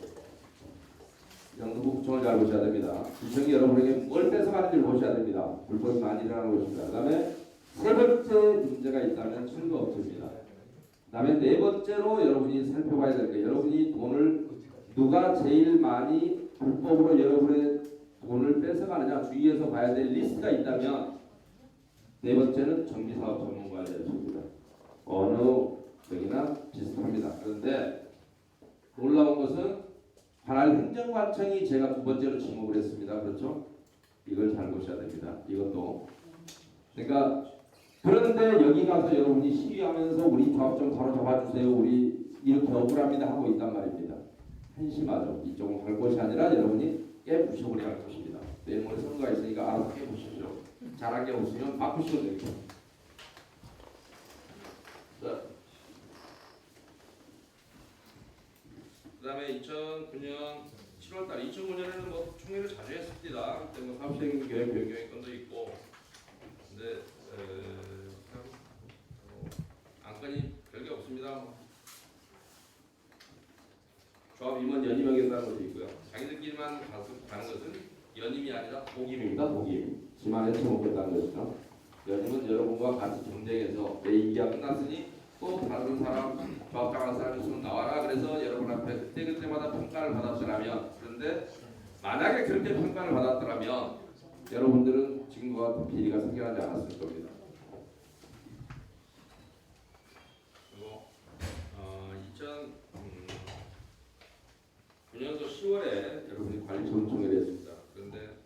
영등포 구청을 잘 보셔야 됩니다. 구청이 여러분에게 뭘 뺏어가는지를 보셔야 됩니다. 불법이 많이 일어나는 것입니다. 그 다음에 세 번째 문제가 있다면 철거업체입니다. 그 다음에 네 번째로 여러분이 살펴봐야 될 게 여러분이 돈을 누가 제일 많이 불법으로 여러분의 돈을 뺏어가느냐 주의해서 봐야 될 리스트가 있다면 네 번째는 정비사업 전문가에 대해서입니다. 어느 여기나 비슷합니다. 그런데 놀라운 것은 관할 행정관청이 제가 두 번째로 지목을 했습니다. 그렇죠? 이걸 잘 보셔야 됩니다. 이것도. 그러니까 그런데 여기 가서 여러분이 시위하면서 우리 조합 좀 바로 잡아주세요. 우리 이렇게 억울합니다 하고 있단 말입니다. 한심하죠. 이쪽은 갈 것이 아니라 여러분이 깨부셔버려야 할 것입니다. 내일 모레 선거가 있으니까 알아서 깨부시죠. 잘하게 없으면 바꾸시면 됩니다. 그 다음에 2009년 7월달 2009년에는 뭐 총회를 자주 했습니다. 그때 뭐 사업시행 계획 변경의 건도 있고 근데 안건이 별게 없습니다. 조합 임원 연임하겠다는 것도 있고요. 자기들끼리만 가는 것은 연임이 아니라 복임입니다. 복임. 지만 해쳐먹겠다는 것이죠. 연임은 여러분과 같이 경쟁해서 내 임기가 끝났으니 또 다른 사람 조합장할 사람이 있으면 나와라. 그래서 여러분 앞에 그때마다 평가를 받았더라면 그런데 만약에 그렇게 평가를 받았더라면 여러분들은 지금과 같은 비리가 생겨나지 않았을 겁니다. 그리고 2009년도 10월에 여러분이 관리처분총회를 했습니다. 그런데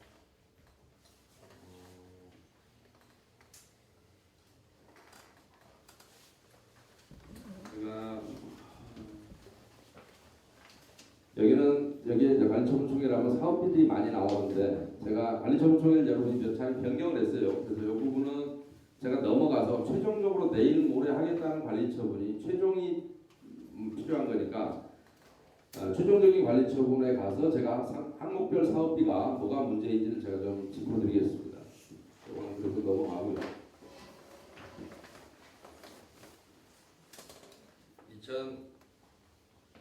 제가 여기에 이제 관리처분총회라면 사업비들이 많이 나오는데 제가 관리처분총회를 여러분이 몇 차례 변경을 했어요. 그래서 이 부분은 제가 넘어가서 최종적으로 내일 모레 하겠다는 관리처분이 최종이 필요한 거니까 최종적인 관리 처분에 가서 제가 항목별 사업비가 뭐가 문제인지를 제가 좀 짚어드리겠습니다. 이거는 그렇게 넘어가고요.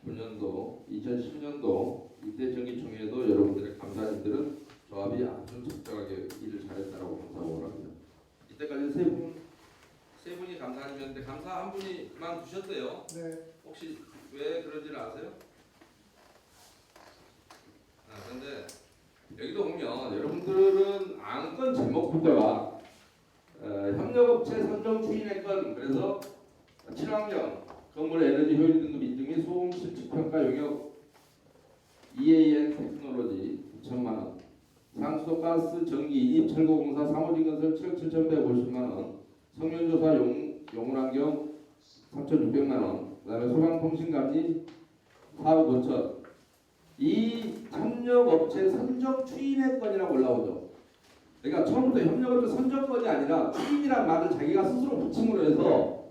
2009년도, 2010년도 이때 정기총회에도 여러분들의 감사님들은 조합이 아주 적절하게 일을 잘했다라고 감사하고 합니다. 이때까지 세 분이 감사님이었는데 감사 한 분이만 두셨대요. 네. 혹시 왜 그런지는 아세요? 그런데 여기도 보면 여러분들은 안건 제목부터가 협력업체 선정 추진의 건, 그래서 친환경, 건물 에너지 효율 등급 인증 및 소음 실측 평가 용역 EAN 테크놀로지 2천만 원, 상수도 가스 전기 인입 철거공사 사무진 건설 7억 7,150만 원, 성면조사 용운환경 3,600만 원, 그다음에 소방통신감리 4억 5천. 이 협력업체 선정 추진의 건이라고 올라오죠. 그러니까 처음부터 협력업체 선정건이 아니라 추진이란 말을 자기가 스스로 붙임으로 해서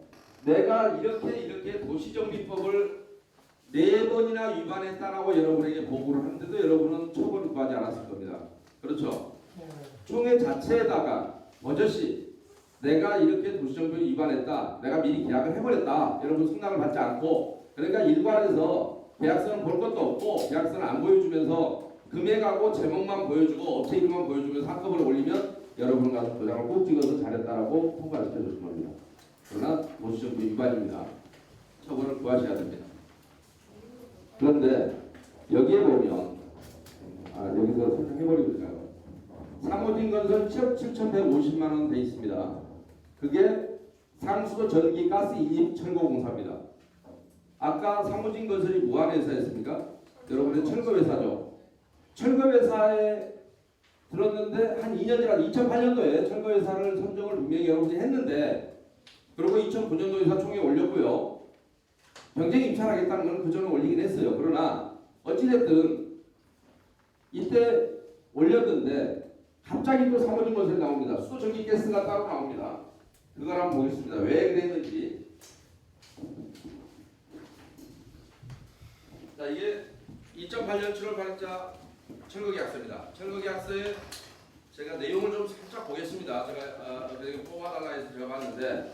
내가 이렇게 도시정비법을 4번이나 위반했다라고 여러분에게 보고를 하는데도 여러분은 처벌을 구하지 않았을 겁니다. 그렇죠? 네. 총회 자체에다가 버젓이 내가 이렇게 도시정비를 위반했다, 내가 미리 계약을 해버렸다, 여러분 승낙을 받지 않고, 그러니까 일괄해서 계약서는 볼 것도 없고 계약서는 안 보여주면서 금액하고 제목만 보여주고 업체 이름만 보여주면서 한꺼번에 올리면 여러분 가서 도장을 꼭 찍어서 잘했다라고 통과를 시켜주신 겁니다. 그러나 도시정비 위반입니다. 처벌을 구하셔야 됩니다. 그런데 여기에 보면 여기서 설명해버리고 있어요. 사무진 건설 7억 7,150만 원 돼 있습니다. 그게 상수도 전기 가스 인입 철거공사입니다. 아까 사무진 건설이 무한회사였습니까? 여러분의 철거회사죠. 철거회사에 들었는데 한 2년이라 2008년도에 철거회사를 선정을 분명히 여러분이 했는데, 그리고 2009년도 회사 총회에 올렸고요. 경쟁 입찰하겠다는 건 그전에 올리긴 했어요. 그러나 어찌됐든 이때 올렸는데 갑자기 또 사무진 건설이 나옵니다. 수도 전기 가스가 따로 나옵니다. 그걸 한번 보겠습니다. 왜 그랬는지. 자, 이게 2008년 7월 발행자 철거계약서입니다. 철거계약서에 제가 내용을 좀 살짝 보겠습니다. 제가 뽑아달라 해서 제가 봤는데,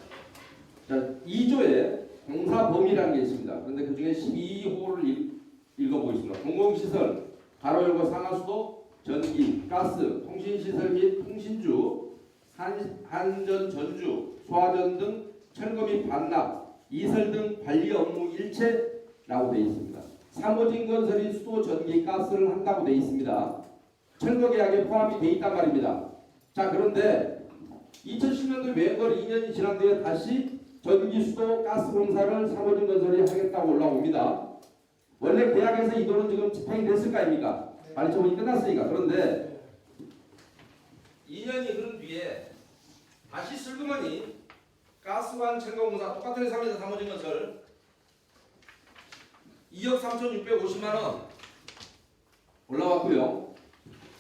자, 2조에 공사범위라는 게 있습니다. 그런데 그 중에 12호를 읽어보겠습니다. 공공시설, 가로 열고 상하수도, 전기, 가스, 통신시설 및 통신주, 한전, 전주, 소화전 등 철거 및 반납, 이설 등 관리 업무 일체라고 되어 있습니다. 사무진 건설이 수도, 전기, 가스를 한다고 되어 있습니다. 철거 계약에 포함이 되어 있단 말입니다. 자, 그런데 2010년도에 매월 2년이 지난 뒤에 다시 전기, 수도, 가스 공사를 사무진 건설이 하겠다고 올라옵니다. 원래 계약에서 이 돈은 지금 집행이 됐을 거 아닙니까? 관리 처분이 끝났으니까. 그런데 2년이 흐른 뒤에 다시 슬그머니 가스관 철거공사 똑같은 회사입니다. 사무진 건설 2억 3,650만 원 올라왔고요.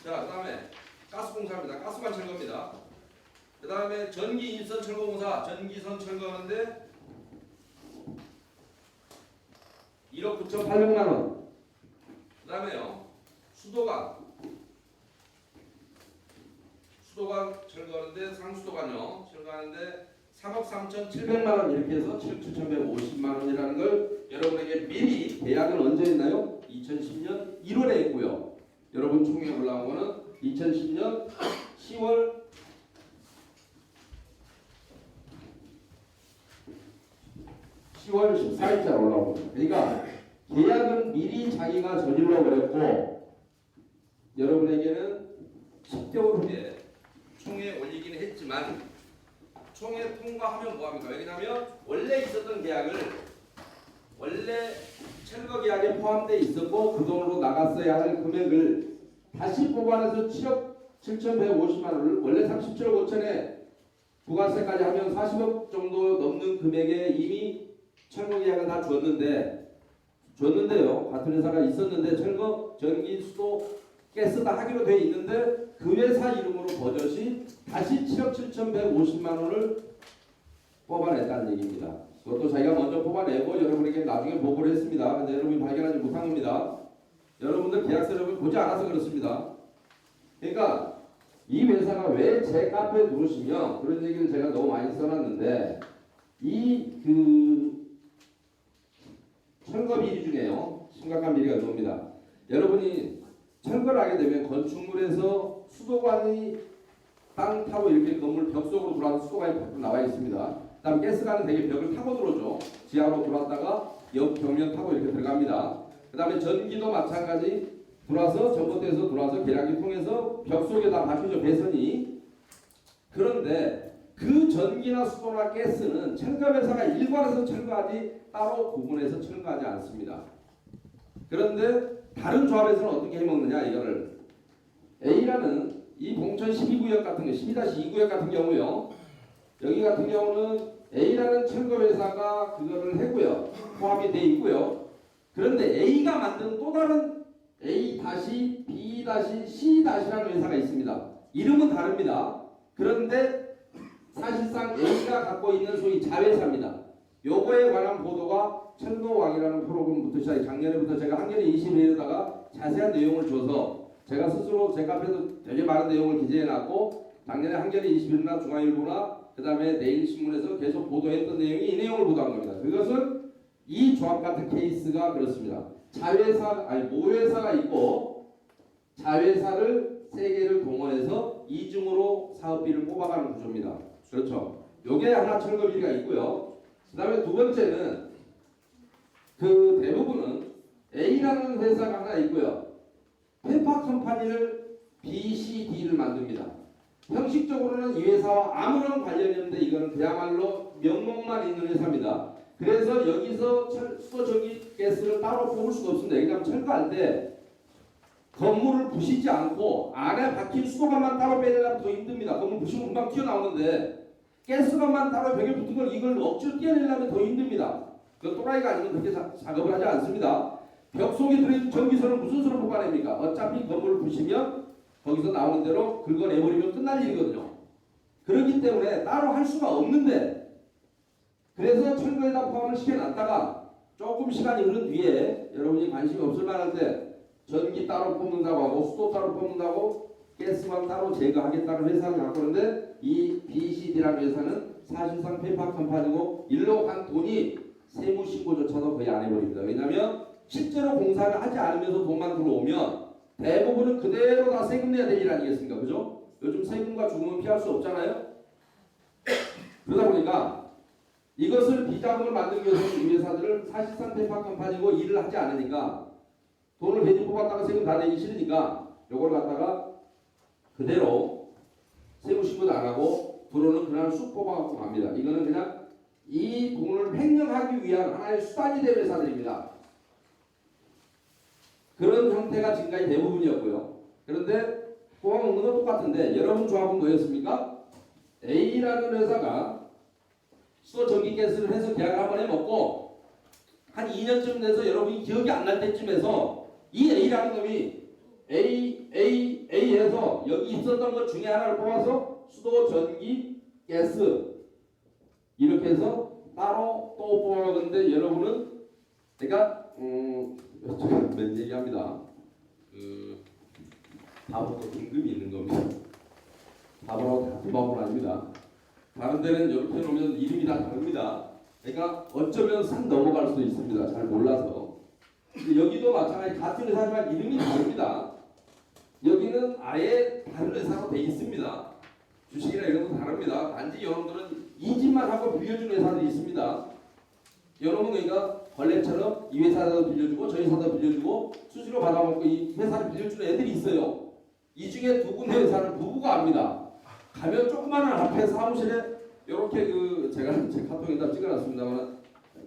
자, 그 다음에 가스공사입니다. 가스관 철거입니다. 그 다음에 전기 인선 철거공사 전기선 철거하는데 1억 9,800만 원. 그 다음에요, 수도관 철거하는데, 상수도관요 철거하는데 3억 3,700만 원, 이렇게 해서 7억 7,150만 원이라는 걸 여러분에게 미리, 계약은 언제 했나요? 2010년 1월에 했고요. 여러분 총회에 올라온 거는 2010년 10월 14일자로 올라온 겁니다. 그러니까 계약은 미리 자기가 저질러 버렸고, 여러분에게는 10개월 후에 총회에 올리기는 했지만, 총회 통과하면 뭐합니까? 왜냐하면 원래 있었던 계약을, 원래 철거 계약에 포함되어 있었고 그 돈으로 나갔어야 할 금액을 다시 보관해서 7억 7,150만 원을 원래 37억 5천에 부가세까지 하면 40억 정도 넘는 금액에 이미 철거 계약을 다 줬는데요. 같은 회사가 있었는데 철거, 전기, 수도, 가스 다 하기로 돼 있는데 그 회사 이름으로 버젓이 다시 7억 7,150만 원을 뽑아냈다는 얘기입니다. 그것도 자기가 먼저 뽑아내고 여러분에게 나중에 보고를 했습니다. 근데 여러분이 발견하지 못한 겁니다. 여러분들 계약서를 보지 않아서 그렇습니다. 그러니까 이 회사가 왜 제 카페에 들어오시면 그런 얘기를 제가 너무 많이 써놨는데 이 철거 비리 중에요. 심각한 비리가 나옵니다. 여러분이 철거를 하게 되면 건축물에서 수도관이 땅 타고 이렇게 건물 벽 속으로 들어와서 수도관이 밖으로 나와 있습니다. 그다음 가스관은 되게 벽을 타고 들어오죠. 지하로 들어왔다가 옆 벽면 타고 이렇게 들어갑니다. 그다음에 전기도 마찬가지 들어와서 전봇대에서 들어와서 계량기 통해서 벽 속에다 박히죠, 배선이. 그런데 그 전기나 수도나 가스는 철거회사가 일괄해서 철거하지 따로 구분해서 철거하지 않습니다. 그런데 다른 조합에서는 어떻게 해먹느냐 이거를 A라는 이 봉천 12구역 같은 거 12-2구역 같은 경우요. 여기 같은 경우는 A라는 철거회사가 그거를 했고요. 포함이 돼 있고요. 그런데 A가 만든 또 다른 A-B-C-라는 회사가 있습니다. 이름은 다릅니다. 그런데 사실상 A가 갖고 있는 소위 자회사입니다. 요거에 관한 보도가 철도왕이라는 프로그램부터 시작해 작년에부터 제가 한겨레 21일에다가 자세한 내용을 줘서 제가 스스로 제 카페에도 되게 많은 내용을 기재해놨고 작년에 한겨레 21일이나 중앙일보나 그 다음에 내일신문에서 계속 보도했던 내용이 이 내용을 보도한 겁니다. 그것은 이 조합 같은 케이스가 그렇습니다. 모회사가 있고 자회사를 3개를 동원해서 이중으로 사업비를 뽑아가는 구조입니다. 그렇죠. 요게 하나 철거비리가 있고요. 그 다음에 두 번째는 그 대부분은 A라는 회사가 하나 있고요. 페파 컴퍼니를 B, C, D를 만듭니다. 형식적으로는 이 회사와 아무런 관련이 없는데 이거는 그야말로 명목만 있는 회사입니다. 그래서 여기서 수도 전기 가스를 따로 뽑을 수가 없습니다. 왜냐하면 철거할 때 건물을 부시지 않고 안에 박힌 수도관만 따로 빼내려면 더 힘듭니다. 건물 부시면 금방 튀어나오는데 가스관만 따로 벽에 붙은 걸 이걸 억지로 떼어내려면 더 힘듭니다. 그 또라이가 아니면 그렇게 작업을 하지 않습니다. 벽 속에 들어있는 전기선을 무슨 수로 뽑아냅니까? 어차피 건물을 부시면 거기서 나오는 대로 긁어내버리면 끝날 일이거든요. 그렇기 때문에 따로 할 수가 없는데 그래서 철거에다 포함을 시켜놨다가 조금 시간이 흐른 뒤에 여러분이 관심이 없을 만할 때 전기 따로 뽑는다고 하고 수도 따로 뽑는다고 가스만 따로 제거하겠다는 회사를 갖고 있는데 이 BCD라는 회사는 사실상 페파 컴퍼니고 일로 간 돈이 세무신고조차도 거의 안 해버립니다. 왜냐하면 실제로 공사를 하지 않으면서 돈만 들어오면 대부분은 그대로 다 세금 내야 될 일 아니겠습니까? 그죠? 요즘 세금과 죽음은 피할 수 없잖아요. 그러다 보니까 이것을 비자금을 만들기 위해서 이 회사들을 사실상 페파 컴퍼니고 일을 하지 않으니까 돈을 괜히 뽑았다가 세금 다 내기 싫으니까 요걸 갖다가 그대로 세무신고도 안 하고 들어오는 그날 쑥 뽑아갖고 갑니다. 이거는 그냥 이 돈을 횡령하기 위한 하나의 수단이 된 회사들입니다. 그런 형태가 지금까지 대부분이었고요. 그런데 뽑아먹는 건 똑같은데 여러분 조합은 뭐였습니까? A라는 회사가 수도 전기가스를 해서 계약을 한번 해먹고 한 2년쯤 돼서 여러분이 기억이 안 날 때쯤에서 이 A라는 놈이 A에서 여기 있었던 것 중에 하나를 뽑아서 수도 전기 가스 이렇게 해서 따로 또 뽑아먹는데 여러분은 그러니까 맨 얘기합니다. 바보도 등급이 있는 겁니다. 바보라고 다 바보는 아닙니다. 다른 데는 이렇게 놓으면 이름이 다 다릅니다. 그러니까 어쩌면 산 넘어갈 수도 있습니다. 잘 몰라서. 여기도 마찬가지 같은 회사지만 이름이 다릅니다. 여기는 아예 다른 회사로 돼 있습니다. 주식이나 이런 거 다릅니다. 단지 여러분들은 인증만 하고 빌려주는 회사들이 있습니다. 여러분 그러니까 벌레처럼 이 회사도 빌려주고 저 회사도 빌려주고 수수료 받아먹고 이 회사를 빌려주는 애들이 있어요. 이 중에 두 군데 회사를 부부가 압니다. 가면 조그마한 앞에 사무실에 이렇게 제가 제 카톡에다 찍어놨습니다만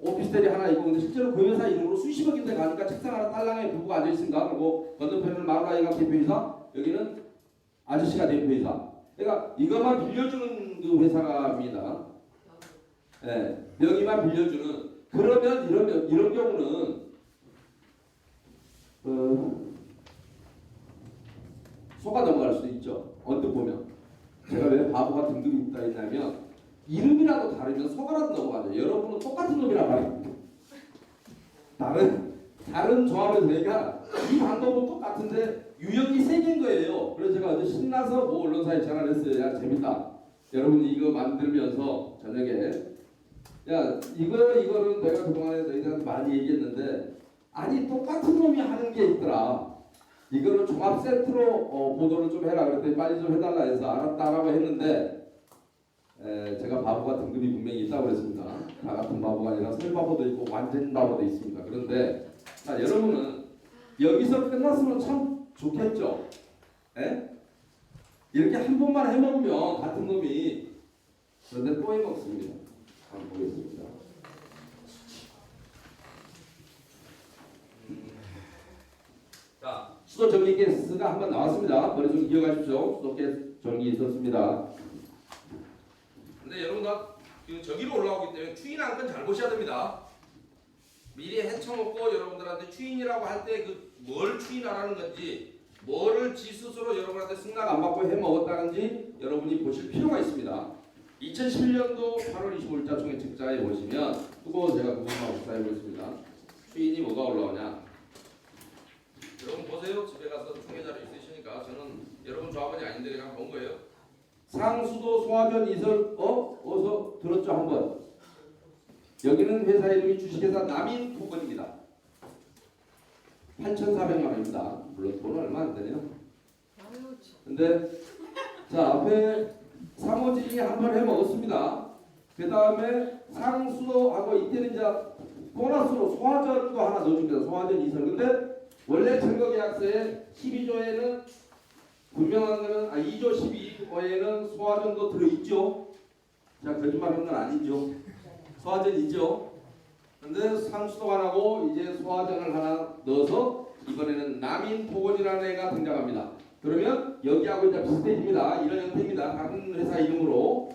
오피스텔이 하나 있고 근데 실제로 그 회사 이름으로 수십억인데 가니까 책상 하나 딸랑에 부부가 앉아있습니다. 그리고 건너편에는 마누라이가 대표이사 여기는 아저씨가 대표이사. 그러니까 이것만 빌려주는 그 회사입니다. 네, 여기만 빌려주는. 그러면 이런 경우는 속아 넘어갈 수도 있죠. 언뜻 보면 제가 왜 바보가 등급이 있다 했냐면 이름이라도 다르면 속아라도 넘어가죠. 여러분은 똑같은 똑같은 놈이란 말이야. 다른 조합에서 내가 이 방법은 똑같은데 유형이 세 개인 거예요. 그래서 제가 어제 신나서 뭐 언론사에 전화를 했어요. 야 재밌다. 여러분 이거 만들면서 저녁에 야 이거는 내가 그동안에 너희들한테 많이 얘기했는데 아니 똑같은 놈이 하는 게 있더라. 이거를 종합 세트로 보도를 좀 해라 그랬더니 빨리 좀 해달라 해서 알았다라고 했는데 제가 바보가 등급이 분명히 있다고 그랬습니다. 다 같은 바보가 아니라 설바보도 있고 완전 바보도 있습니다. 그런데 자, 여러분은 여기서 끝났으면 참 좋겠죠. 에? 이렇게 한 번만 해먹으면 같은 놈이 그런데 또 해먹습니다. 한번 보겠습니다. 자, 수도 전기 가스가 한번 나왔습니다. 머릿속에 기억하십시오. 수도 전기 있었습니다. 근데 여러분 그 저기로 올라오기 때문에 추인 안건 잘 보셔야 됩니다. 미리 헤쳐먹고 여러분들한테 추인이라고 할 때 그 뭘 추인하라는 건지 뭐를 지 스스로 여러분한테 승낙 안 받고 해먹었다는지 여러분이 보실 필요가 있습니다. 2011년도 8월 25일자 총회책자에 보시면 뜨거워 제가 그것만 복사해 보겠습니다. 추인이 뭐가 올라오냐. 여러분 보세요. 집에 가서 총회자료 있으시니까 저는 여러분 조합원이 아닌데 그냥 본 거예요. 상수도 소화전 이설 어서 들었죠 한번. 여기는 회사 이름이 주식회사 남인토건입니다. 8,400만 원입니다. 물론 돈 얼마 안 되네요. 근데 자 앞에 상호진이 한번 해먹었습니다. 그 다음에 상수도하고 이때는 이제 보너스로 소화전도 하나 넣어줍니다. 소화전 이설. 근데 원래 증거계약서에 12조에는 분명한 거는 2조 12호에는 소화전도 들어있죠. 자 거짓말하는 건 아니죠. 소화전 있죠. 근데 상수도가 나고 이제 소화전을 하나 넣어서 이번에는 남인토건이라는 애가 등장합니다. 그러면 여기하고 이제 비슷해집니다. 이런 형태입니다. 다른 회사 이름으로.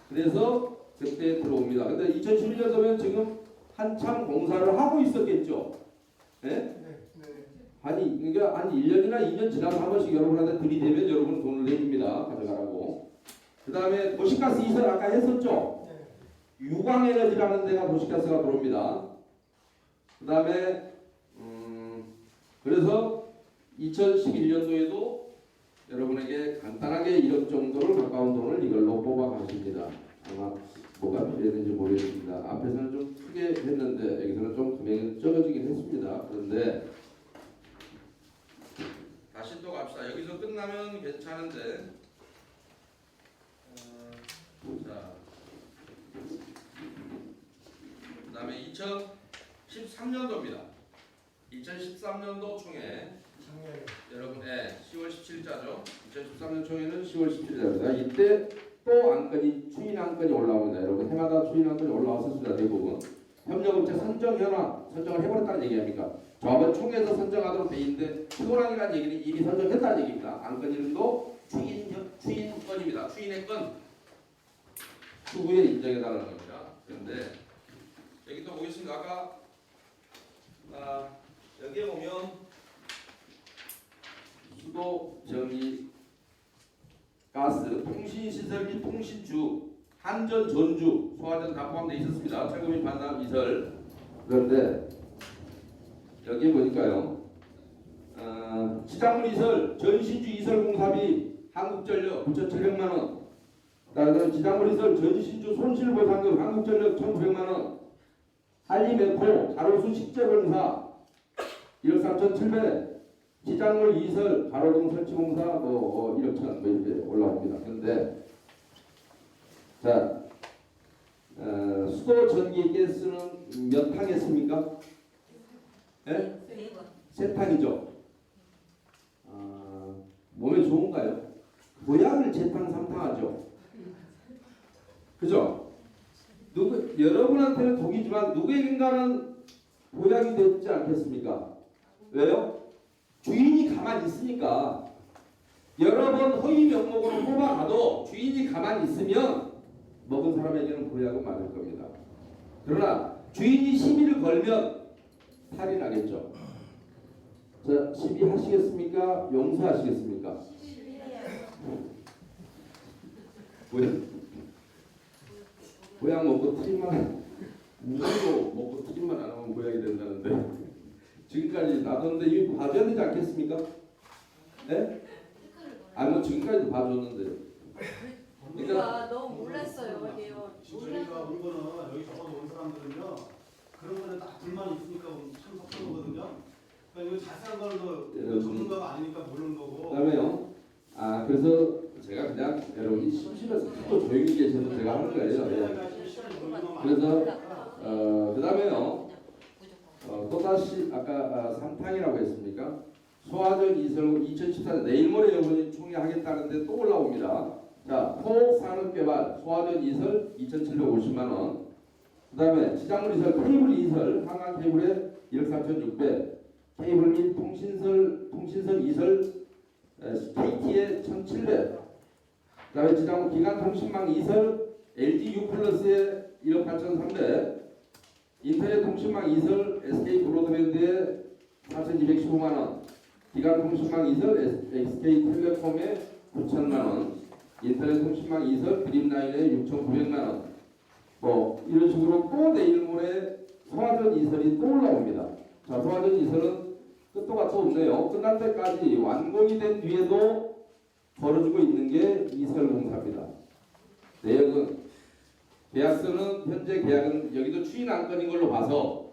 그래서 그때 들어옵니다. 근데 2011년도면 지금 한참 공사를 하고 있었겠죠. 네? 아니 그러니까 한 1년이나 2년 지나서 한 번씩 여러분한테 들이대면 여러분 돈을 내줍니다. 가져가라고. 그 다음에 도시가스 이설 아까 했었죠. 유광에너지라는 데가 도시가스가 들어옵니다. 그 다음에 그래서 2011년도에도 여러분에게 간단하게 1억 정도를 가까운 돈을 이걸로 뽑아 가십니다. 아마 뭐가 필요했는지 모르겠습니다. 앞에서는 좀 크게 했는데 여기서는 좀 금액이 적어지긴 했습니다. 그런데 다시 또 갑시다. 여기서 끝나면 괜찮은데 자 그 다음에 2013년도입니다. 2013년도 총회 여러분의 10월 17일자죠. 2013년 총회는 10월 17일자입니다. 이때 또 안건이 추인 안건이 올라옵니다. 여러분 해마다 추인 안건이 올라왔었습니다. 대부분 협력업체 선정 현황 선정을 해버렸다는 얘기 아닙니까? 조합은 총회에서 선정하도록 돼 있는데 피곤하기란 얘기는 이미 선정했다는 얘기입니다. 안건 이름도 추인건입니다. 추인의 건 추후에 인정해달라는 겁니다. 그런데 여기 또 보겠습니다. 아까 여기에 보면 수도 전기 가스 통신시설 및 통신주 한전 전주 소화전 다 포함되어 있었습니다. 철거및 반납 이설. 그런데 여기 보니까요 지장물 이설 전신주 이설 공사비 한국전력 9,700만원. 그다음에 지장물 이설 전신주 손실보상금 한국전력 1,900만원. 한림에코 가로수 식재공사 1억 3,700. 지장물 이설 가로등 설치공사 1억 1,000 이렇게 올라옵니다. 그런데 자 수도 전기 가스는 몇 탕 했습니까? 예? 세 탕이죠. 몸에 좋은가요? 보약을 재탕 3탕 하죠. 그죠? 여러분한테는 독이지만 누구에겐가는 보약이 되지 않겠습니까? 왜요? 주인이 가만히 있으니까. 여러 번 허위 명목으로 뽑아가도 주인이 가만히 있으면 먹은 사람에게는 보약은 맞을 겁니다. 그러나 주인이 시비를 걸면 탈이 나겠죠. 자, 시비 하시겠습니까? 용서하시겠습니까? 보약 먹고 틀만 무도 먹고 튀김만 안 하면 모양이 된다는데 지금까지 놔뒀는데 이거 봐줘야 되지 않겠습니까? 네? 아니 뭐 지금까지도 봐줬는데 우리가 너무 몰랐어요. 어디요? 저희가 온 거는 여기 적어서 온 사람들은요 그런 거에 딱 불만이 있으니까 참 섭섭하거든요. 그러니까 이거 자세한 거는 전문가가 아니니까 모르는 거고. 그다음에요. 아 그래서 제가 그냥 여러분이 심심해서 또 조용히 계셔도 제가 하는 거예요. 예. 그래서 그다음에요. 또다시 아까 삼탕이라고 했습니까? 소화전 이설 2014년 내일 모레 여러분이 총회하겠다는데 또 올라옵니다. 자, 토목산업개발 소화전 이설 2,750만 원. 그다음에 지작물 이설 케이블 이설 한강 케이블에 1억 4,600. 케이블 및 통신선 이설 KT에 1,700. 그다음에 지작물 기간 통신망 이설 LG U+에 1억 8,300. 인터넷 통신망 이설 SK 브로드밴드에 4,215만 원. 기간 통신망 이설 SK텔레콤에 9천만 원. 인터넷 통신망 이설 드림라인에 6,900만 원. 뭐 이런 식으로 또 내일 모레 소화전 이설이 또 올라옵니다. 자, 소화전 이설은 끝도 같도 없네요. 끝날 때까지 완공이 된 뒤에도 벌어지고 있는 게 이설 공사입니다. 내역은 계약서는 현재 계약은 여기도 추인 안건인 걸로 봐서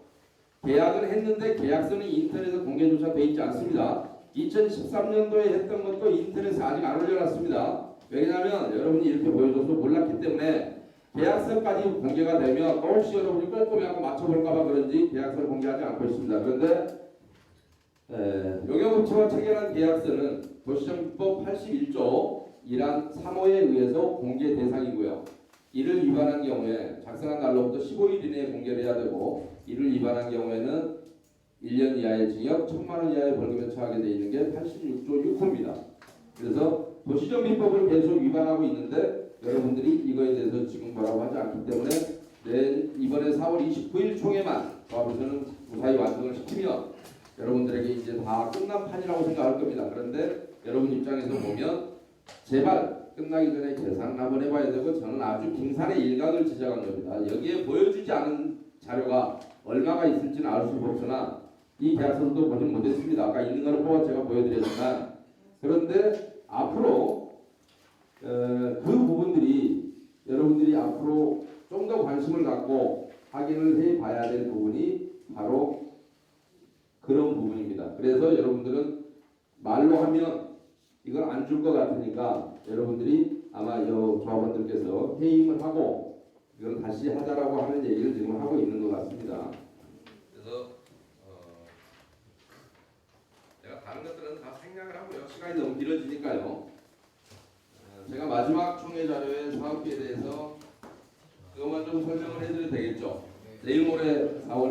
계약은 했는데 계약서는 인터넷에 공개조차 되어 있지 않습니다. 2013년도에 했던 것도 인터넷에 아직 안 올려놨습니다. 왜냐하면 여러분이 이렇게 보여줘서 몰랐기 때문에 계약서까지 공개가 되면 혹시 여러분이 꼼꼼히 한번 맞춰볼까봐 그런지 계약서를 공개하지 않고 있습니다. 그런데 용역업체와 체결한 계약서는 도시정비법 81조 1항 3호에 의해서 공개 대상이고요. 이를 위반한 경우에 작성한 날로부터 15일 이내에 공개를 해야 되고 이를 위반한 경우에는 1년 이하의 징역 1,000만 원 이하의 벌금에 처하게 되어 있는 게 86조 6호입니다. 그래서 도시정비법을 계속 위반하고 있는데 여러분들이 이거에 대해서 지금 뭐라고 하지 않기 때문에 이번에 4월 29일 총회만 조합에서는 무사히 완성을 시키면 여러분들에게 이제 다 끝난 판이라고 생각할 겁니다. 그런데 여러분 입장에서 보면 제발 끝나기 전에 계산을 한번 해봐야 되고 저는 아주 빙산의 일각을 지적한 겁니다. 여기에 보여주지 않은 자료가 얼마가 있을지는 알 수가 없으나 이 계약서도 보지 못했습니다. 아까 있는 거를 뽑아 제가 보여드렸지만 그런데 앞으로 그 부분들이 여러분들이 앞으로 좀 더 관심을 갖고 확인을 해봐야 될 부분이 바로 그런 부분입니다. 그래서 여러분들은 말로 하면 이걸 안 줄 것 같으니까 여러분들이 아마 조합원들께서 해임을 하고 이걸 다시 하자라고 하는 얘기를 지금 하고 있는 것 같습니다. 그래서 제가 다른 것들은 다 생략을 하고요. 시간이 너무 길어지니까요. 제가 마지막 총회 자료의 사업비에 대해서 그것만 좀 설명을 해드려도 되겠죠. 내일 모레 4월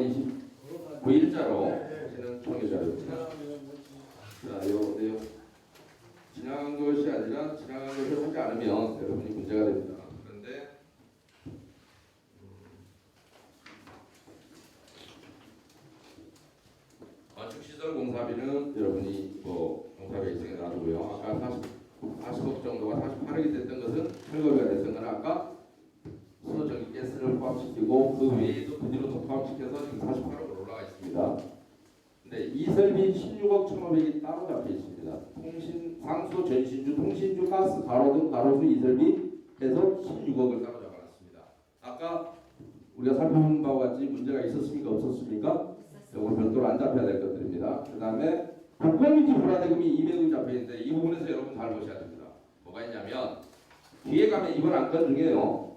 29일자로 지난 총회 자료입니다. 자, 요 내용 지나간 것이 아니라 지나간 것을 하지 않으면 여러분이 문제가 됩니다. 그런데 건축시설 공사비는 여러분이 공사비 일정에 놔두고요. 아까 40억 정도가 48억이 됐던 것은 철거비가 됐던 건 아까 수도전기 가스를 포함시키고 그 외에도 그 뒤로 더 포함시켜서 지금 48억으로 올라가 있습니다. 근데 이설비 16억 1,500이 따로 잡혀 있습니다. 상수, 전신주, 통신주, 가스, 가로등, 가로수, 이설비 해서 16억을 따로 잡아놨습니다. 아까 우리가 살펴본 바와 같이 문제가 있었습니까? 없었습니까? 이걸 별도로 안 잡혀야 될 것들입니다. 그 다음에 국공유지 불화대금이 200억이 잡혀있는데 이 부분에서 여러분 잘 보셔야 됩니다. 뭐가 있냐면 뒤에 가면 이번 안건 중에요.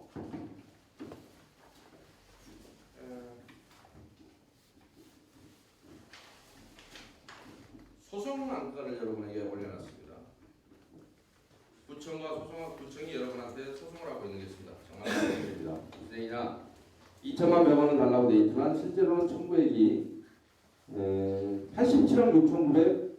소송 안건을 여러분에게 올려놨습니다. 구청이 여러분한테 소송을 하고 있는 게 있습니다. 정확합니다. 진행이나 2천만 100원은 달라고 되어 있지만 실제로는 청구액이 87억 6,900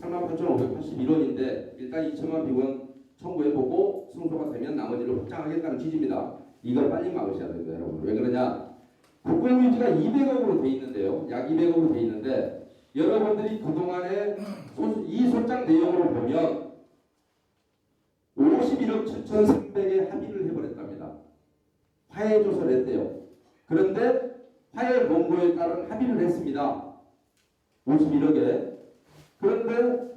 38,581원인데 일단 2천만 100원 청구해보고 승소가 되면 나머지를 확장하겠다는 취지입니다. 이걸 빨리 막으셔야 됩니다. 여러분. 왜 그러냐? 국공유지가 200억으로 돼 있는데요. 약 200억으로 돼 있는데 여러분들이 그동안에 이 소장 내용으로 보면 51억 7,300에 합의를 해버렸답니다. 화해 조서를 했대요. 그런데 화해 공고에 따른 합의를 했습니다. 51억에. 그런데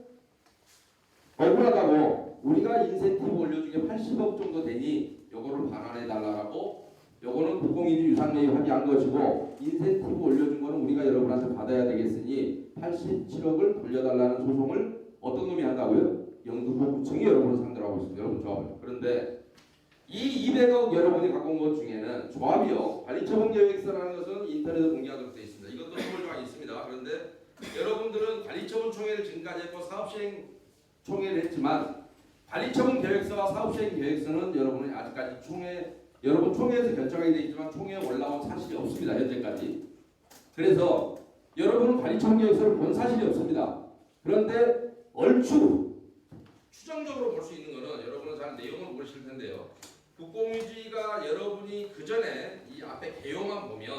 억울하다고 우리가 인센티브 올려주게 80억 정도 되니 요거를 반환해 달라고, 요거는 국공유지 유상매입 합의한 것이고 인센티브 올려준 거는 우리가 여러분한테 받아야 되겠으니 87억을 돌려달라는 소송을 어떤 놈이 한다고요? 영등포구청이 여러분을 상대로 하고 있습니다. 여러분 조합을. 그런데 이 200억 여러분이 갖고 온 것 중에는 조합이요. 관리처분계획서라는 것은 인터넷에 공개하도록 되어 있습니다. 이것도 선물조항이 있습니다. 그런데 여러분들은 관리처분 총회를 지금까지 했고 사업시행 총회를 했지만 관리처분 계획서와 사업시행 계획서는 여러분이 아직까지 여러분 총회에서 결정하게 되어 있지만 총회에 올라온 사실이 없습니다. 현재까지. 그래서 여러분은 관리처분 계획서를 본 사실이 없습니다. 그런데 얼추 추정적으로 볼 수 있는 것은 여러분은 잘 내용을 모르실 텐데요. 국공유지가 여러분이 그 전에 이 앞에 개요만 보면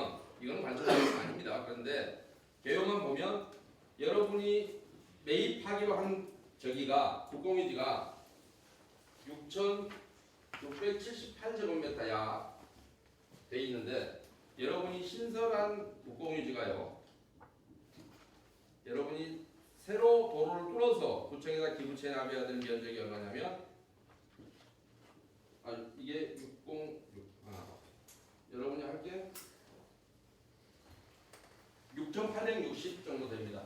이건 관리처분 계획서 아닙니다. 그런데 개요만 보면 여러분이 매입하기로 한 저기가 국공유지가 6,678제곱미터야 돼 있는데 여러분이 신설한 국공유지가요. 여러분이 새로 도로를 뚫어서 구청에다 기부채 납해야 되는 면적이 얼마냐면 이게 606 여러분이 할게 6,860 정도 됩니다.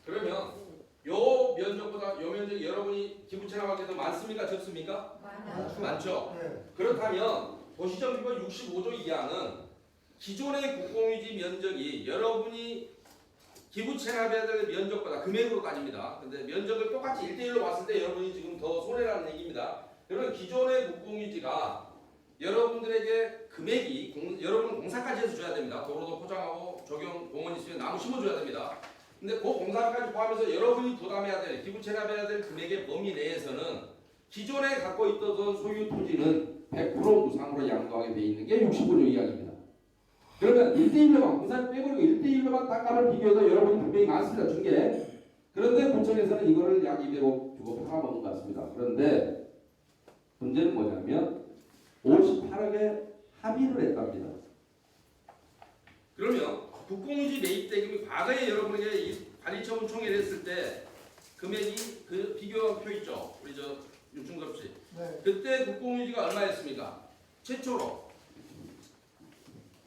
그러면 요 면적보다 요 면적이 여러분이 기부채 납하게 더 많습니까? 적습니까? 많죠. 그렇다면 도시정비법 65조 2항은 기존의 국공유지 면적이 여러분이 기부 체납해야 될 면적보다 금액으로 따집니다. 근데 면적을 똑같이 1대1로 봤을 때 여러분이 지금 더 손해라는 얘기입니다. 여러분 기존의 국공유지가 여러분들에게 금액이 여러분 공사까지 해서 줘야 됩니다. 도로도 포장하고 조경 공원 있으면 나무 심어줘야 됩니다. 근데 그 공사까지 포함해서 여러분이 부담해야 될 기부 체납해야 될 금액의 범위 내에서는 기존에 갖고 있던 소유 토지는 100% 무상으로 양도하게 돼 있는 게 65조 이야기입니다. 그러면 1대1로만 공사를 빼버리고 1대1로만 땅값을 비교해도 여러분이 분명히 많습니다. 준 게. 그런데 구청에서는 이거를 약 200억 주고 팔아먹은 것 같습니다. 그런데 문제는 뭐냐면 58억에 합의를 했답니다. 그러면 국공유지 매입 대금이 과거에 여러분에게 이 관리처분 총회를 했을 때 금액이 그 비교표 있죠. 우리 저 윤충섭 씨. 네, 그때 국공유지가 얼마였습니까? 최초로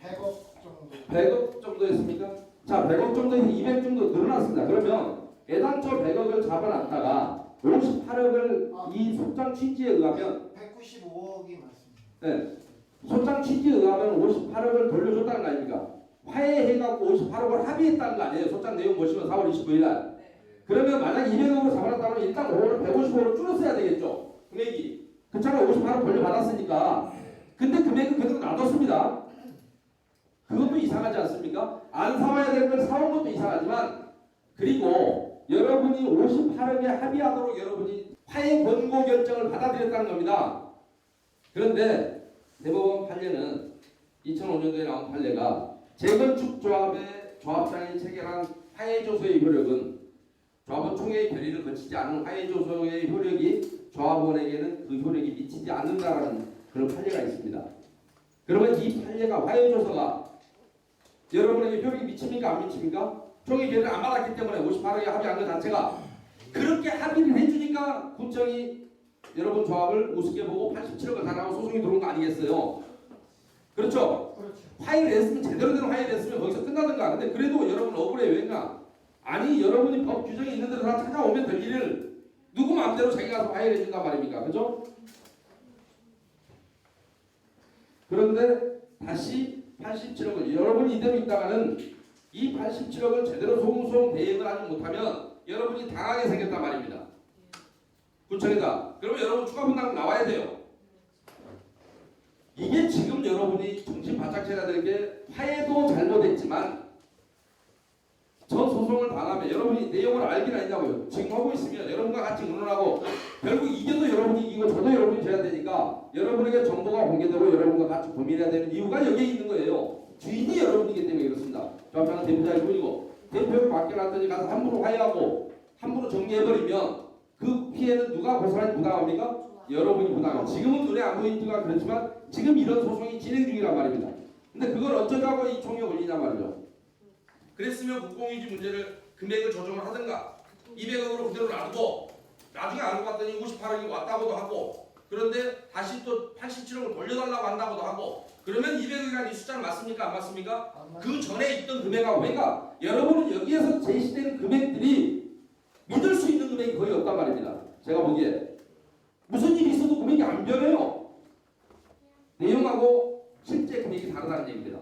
100억 정도. 100억 정도 했습니까? 자, 100억 정도에서 200 정도 늘어났습니다. 그러면 애당초 100억을 잡아놨다가 58억을 이 소장 취지에 의하면 195억이 맞습니다. 네, 소장 취지에 의하면 58억을 돌려줬다는 거 아닙니까? 화해해갖고 58억을 합의했다는 거 아니에요? 소장 내용 보시면 4월 29일 날. 그러면 만약 200억으로 잡아놨다면 일단 5억을 155억으로 줄였어야 되겠죠? 금액이. 그차가 58억 돌려받았으니까. 근데 금액은 그대로 놔뒀습니다. 그것도 이상하지 않습니까? 안 사와야 될 걸 사온 것도 이상하지만, 그리고 여러분이 58억에 합의하도록 여러분이 화해 권고 결정을 받아들였다는 겁니다. 그런데 대법원 판례는 2005년도에 나온 판례가 재건축 조합의 조합장이 체결한 화해 조서의 효력은 조합원 총회의 결의를 거치지 않은 화해 조서의 효력이 조합원에게는 그 효력이 미치지 않는다라는 그런 판례가 있습니다. 그러면 이 판례가 화해 조서가 여러분에게 효력이 미칩니까? 안 미칩니까? 총회 결의를 안 받았기 때문에 58억에 합의한 것 자체가 그렇게 합의를 해주니까 구청이 여러분 조합을 우습게 보고 87억을 달라고 소송이 들어온 거 아니겠어요? 그렇죠? 그렇죠. 화해를 했으면 제대로 된 화해를 했으면 거기서 끝나든가. 근데 그래도 여러분 억울해. 왜냐? 아니 여러분이 법 규정이 있는 대로 다 찾아오면 될 일을 누구 마음대로 자기가 가서 화해를 해준단 말입니까? 그죠? 그런데 다시 87억을 여러분이 이대로 있다가는 이 87억을 제대로 소송소송 대응을 하지 못하면 여러분이 당하게 생겼단 말입니다. 구청에다. 그러면 여러분 추가 분담금 나와야 돼요. 이게 지금 여러분이 정신 바짝 차려야 될 게 화해도 잘못했지만 저 소송을 당하면 여러분이 내용을 알긴 아니냐고요. 지금 하고 있으면 여러분과 같이 의논하고 결국 이겨도 여러분이 이기고 저도 여러분이 져야 되니까 여러분에게 정보가 공개되고 여러분과 같이 고민해야 되는 이유가 여기에 있는 거예요. 주인이 여러분이기 때문에 그렇습니다. 조합장은 대표자일 뿐이고 대표를 맡겨놨더니 가서 함부로 화해하고 함부로 정리해버리면 그 피해는 누가 고스란히 부담합니까? 여러분이 부담합니다. 지금은 눈에 안 보이니까 그렇지만 지금 이런 소송이 진행 중이란 말입니다. 근데 그걸 어쩌자고 이 총에 올리냐 말이죠. 그랬으면 국공유지 문제를 금액을 조정을 하든가 200억으로 그대로 놔두고 나중에 알고 봤더니 58억이 왔다고도 하고 그런데 다시 또 87억을 돌려달라고 한다고도 하고 그러면 200억이라는 이 숫자는 맞습니까? 안 맞습니까? 그 전에 있던 금액하고 그러니까 여러분은 여기에서 제시되는 금액들이 믿을 수 있는 금액이 거의 없단 말입니다. 제가 보기에 무슨 일이 있어도 금액이 안 변해요. 내용하고 실제 금액이 다르다는 얘기입니다.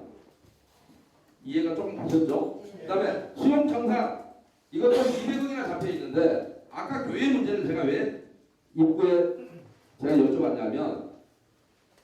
이해가 조금 가셨죠? 그 다음에 수용청산 이것도 200억이나 잡혀 있는데 아까 교회 문제를 제가 왜 입구에 제가 여쭤봤냐면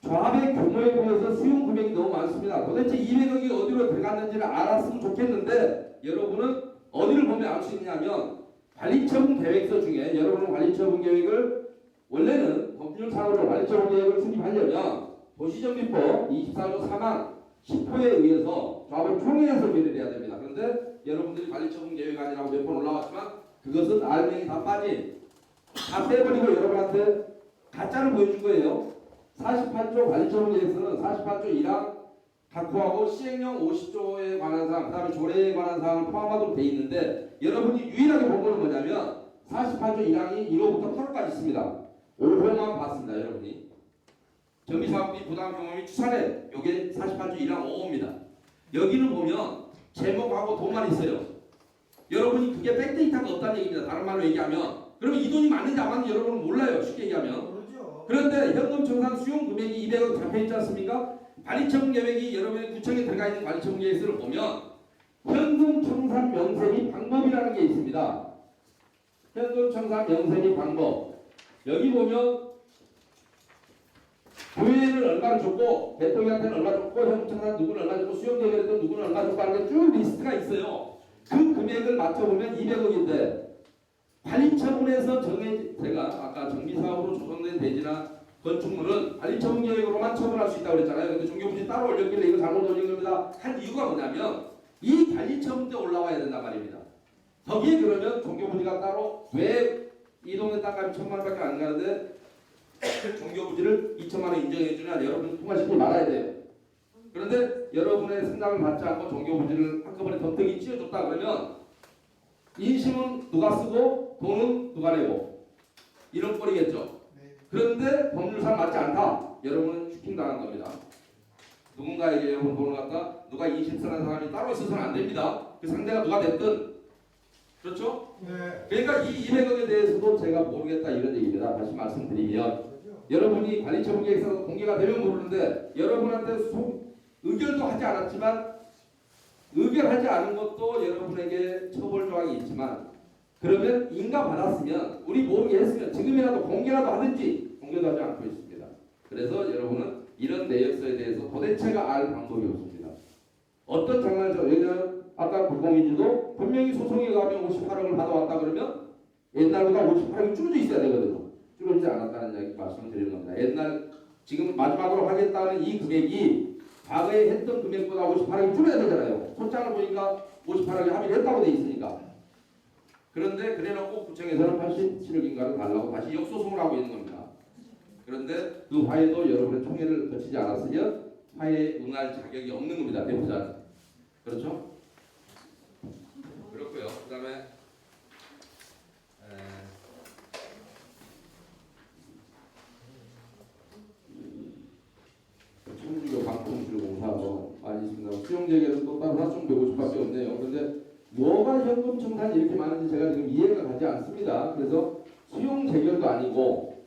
조합의 규모에 비해서 수용 금액이 너무 많습니다. 도대체 200억이 어디로 들어갔는지를 알았으면 좋겠는데 여러분은 어디를 보면 알 수 있냐면 관리처분 계획서 중에 여러분은 관리처분 계획을 원래는 법률상으로 관리처분 계획을 수립하려면 도시정비법 24조 3항 10호에 의해서 조합을 총회에서 의뢰를 해야 됩니다. 그런데 여러분들이 관리처분 계획안이라고 몇 번 올라왔지만 그것은 알맹이 다 빠진 다 빼버리고 여러분한테 가짜를 보여준 거예요. 48조 관리처분 계획서는 48조 1항 각호하고 시행령 50조에 관한 사항, 그 다음에 조례에 관한 사항을 포함하도록 돼 있는데 여러분이 유일하게 본 거는 뭐냐면 48조 1항이 1호부터 8호까지 있습니다. 5호만 봤습니다. 여러분이. 정비사업비 부담 경험이 추산해 요게 48조 1항 5호입니다. 여기는 보면 제목하고 돈만 있어요. 여러분이 그게 백데이터가 없다는 얘기입니다. 다른 말로 얘기하면 그러면 이 돈이 맞는지 안 맞는지 여러분은 몰라요. 쉽게 얘기하면. 모르죠. 그런데 현금 청산 수용 금액이 200억 잡혀있지 않습니까? 관리처분 계획이 여러분의 구청에 들어가 있는 관리처분 계획서를 보면 현금 청산 명세 및 방법이라는 게 있습니다. 현금 청산 명세 및 방법. 여기 보면 교회는 얼마를 줬고 대통령한테는 얼마 줬고 현금 청산 누구는 얼마 줬고 수용 계획에도 누구는 얼마 줬고 하는 게 쭉 리스트가 있어요. 그 금액을 맞춰보면 200억인데 관리처분에서 제가 아까 정비사업으로 조성된 대지나 건축물은 관리처분 계획으로만 처분할 수 있다고 그랬잖아요. 근데 종교부지 따로 올렸길래 이거 잘못 올린 겁니다. 한 이유가 뭐냐면 이 관리처분 때 올라와야 된단 말입니다. 거기에 그러면 종교부지가 따로 왜 이 동네 땅값이 1,000만 원밖에 안 가는데 종교부지를 2천만 원 인정해주냐 여러분이 통과시키지 말아야 돼요. 그런데 여러분의 승낙을 받지 않고 종교부지를 한꺼번에 덤터기 씌워줬다 그러면 인심은 누가 쓰고 돈은 누가 내고 이런 꼴이겠죠. 네. 그런데 법률상 맞지 않다. 여러분은 슈킹당한 겁니다. 누군가에게 여러분 돈을 갖다 누가 인심 쓰는 사람이 따로 있어서는 안 됩니다. 그 상대가 누가 됐든 그렇죠? 네. 그러니까 이 200억에 대해서도 제가 모르겠다 이런 얘기입니다. 다시 말씀드리면 여러분이 관리처분 계획서가 공개가 되면 모르는데 여러분한테 의결도 하지 않았지만 의결하지 않은 것도 여러분에게 처벌 조항이 있지만 그러면 인가 받았으면 우리 모르게 했으면 지금이라도 공개라도 하든지 공개도 하지 않고 있습니다. 그래서 여러분은 이런 내역서에 대해서 도대체가 알 방법이 없습니다. 어떤 장난처럼 왜냐하면 아까 국공인지도 분명히 소송에 가면 58억을 받아왔다 그러면 옛날보다 58억이 줄어져 있어야 되거든요. 줄어들지 않았다는 이야기 말씀드리는 겁니다. 옛날 지금 마지막으로 하겠다는 이 금액이 과거에 했던 금액보다 58억이 줄어야 되잖아요. 소장을 보니까 58억이 합의를 했다고 돼 있으니까. 그런데 그래놓고 구청에서는 87억인가를 달라고 다시 역소송을 하고 있는 겁니다. 그런데 그 화해도 여러분의 총회를 거치지 않았으면 화해에 응할 자격이 없는 겁니다. 대표자는. 그렇죠? 그렇고요. 그 다음에 청주교 방통실공사도 많이 있습니다. 수용재개는 또 따로 4,150밖에 없네요. 그런데 뭐가 현금 청산이 이렇게 많은지 제가 지금 이해가 가지 않습니다. 그래서 수용 재결도 아니고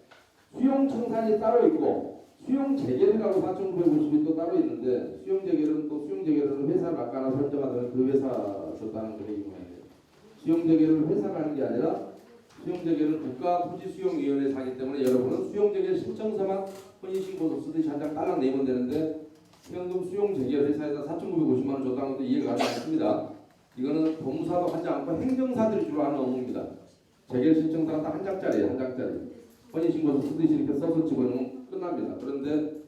수용 청산이 따로 있고 수용 재결이라고 4,950이 또 따로 있는데 수용 재결은 또 수용 재결은 회사를 아까 설정하던 그 회사 줬다는 금액이 모양이에요. 수용 재결은 회사가 하는 게 아니라 수용 재결은 국가토지수용위원회에서 하기 때문에 여러분은 수용 재결 신청서만 혼인신고서 쓰듯이 한 장 딸랑 내면 되는데 현금 수용 재결 회사에서 4,950만 원 줬다는 것도 이해가 가지 않습니다. 이거는 법무사도 하지 않고 행정사들이 주로 하는 업무입니다. 재결 신청서가 딱 한 장짜리예요. 한 장짜리. 혼인신고서 쓰듯이 이렇게 써서 집어넣으면 끝납니다. 그런데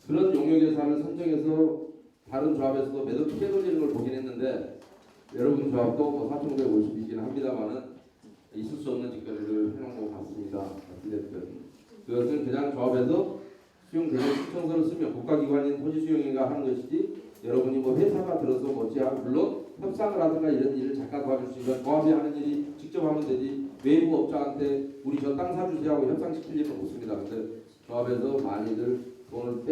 그런 용역예산을 선정해서 다른 조합에서도 매도 피해 돌리는 걸 보긴 했는데 여러분 조합도 뭐 4,950이긴 합니다만은 있을 수 없는 짓거리를 해놓은 것 같습니다. 어찌됐든 그것은 그냥 조합에서 수용 대상 신청서를 쓰면 국가기관인 토지수용인가 하는 것이지 여러분이 뭐 회사가 들어서 뭐지하고 물론 협상을 하든가 이런 일을 잠깐 도와줄 수 있는 조합이 하는 일이 직접 하면 되지 외부 업자한테 우리 저 땅 사주세요 하고 협상시킬 일은 없습니다. 근데 조합에서 많이들 돈을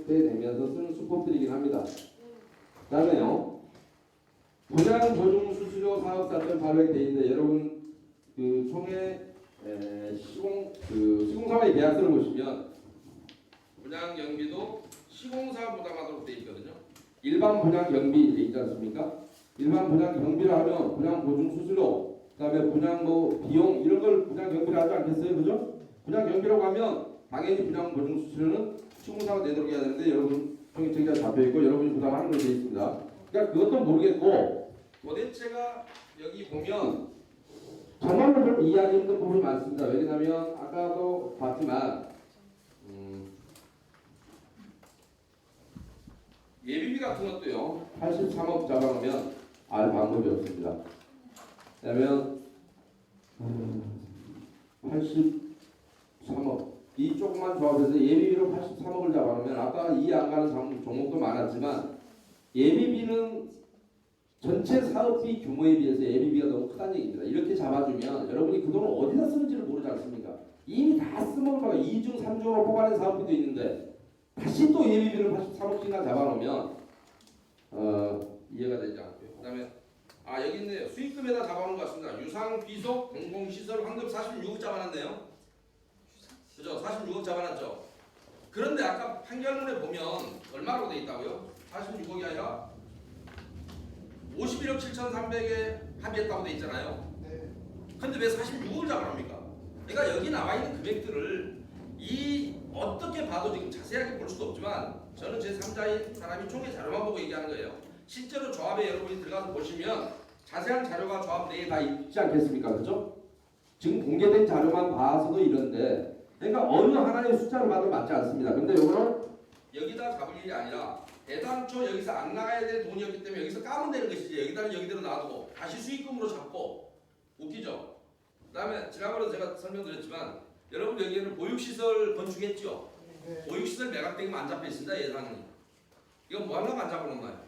빼내면서 쓰는 수법들이긴 합니다. 그 다음에요. 분양 보증 수수료 사업자점 발행돼 있는데 여러분 그 총회 시공사와의 계약서를 보시면 분양 경비도 시공사 부담하도록 돼 있거든요. 일반 분양 경비 돼 있지 않습니까? 일반 분양 경비를 하면 분양 보증 수수료, 그다음에 분양 뭐 비용 이런 걸 분양 경비를 하지 않겠어요, 그죠? 분양 경비라고 하면 당연히 분양 보증 수수료는 시공사가 내도록 해야 되는데 여러분 총액 잡혀 있고 여러분이 부담하는 걸로 돼 있습니다. 그러니까 그것도 모르겠고 도대체가 여기 보면 정말로 좀 이해하기 힘든 부분이 많습니다. 왜냐하면 아까도 봤지만 예비비 같은 것도요 83억 잡아놓으면 알 방법이 없습니다. 왜냐하면 83억 이 조그만 조합에서 예비비로 83억을 잡아놓으면 아까 이해 안 가는 종목도 많았지만 예비비는 전체 사업비 규모에 비해서 예비비가 너무 크다는 얘기입니다. 이렇게 잡아주면 여러분이 그 돈을 어디다 쓰는지를 모르지 않습니까? 이미 다 쓰먹으면 2중, 3중으로 뽑아낸 사업비도 있는데 다시 또 예비비를 83억씩이나 잡아놓으면 이해가 되지 않고요. 그 다음에 여기 있네요. 수익금에다 잡아놓은 것 같습니다. 유상, 비속, 공공시설, 환급 46억 잡아놨네요. 그죠? 46억 잡아놨죠. 그런데 아까 판결문에 보면 얼마로 돼 있다고요? 46억이 아니라 51억 7,300에 합의했다고 돼 있잖아요. 네. 근데 왜 46억을 잡아놓습니까? 그러니까 여기 나와 있는 금액들을 어떻게 봐도 지금 자세하게 볼 수도 없지만 저는 제 3자인 사람이 총회 자료만 보고 얘기하는 거예요. 실제로 조합에 여러분이 들어가서 보시면 자세한 자료가 조합 내에 다 있지 않겠습니까? 그죠? 지금 공개된 자료만 봐서도 이런데 그러니까 어느 하나의 숫자를 봐도 맞지 않습니다. 근데 이거는 여기다 잡을 일이 아니라 애당초 여기서 안 나가야 될 돈이었기 때문에 여기서 까면 되는 것이지 여기다는 여기대로 놔두고 다시 수익금으로 잡고 웃기죠? 그 다음에 지난번에 제가 설명드렸지만 여러분 여기에는 보육시설 건축했죠? 네. 보육시설 매각되면 안 잡혀 있습니다. 예산이. 이건 뭐 하려고 안 잡아놓나요?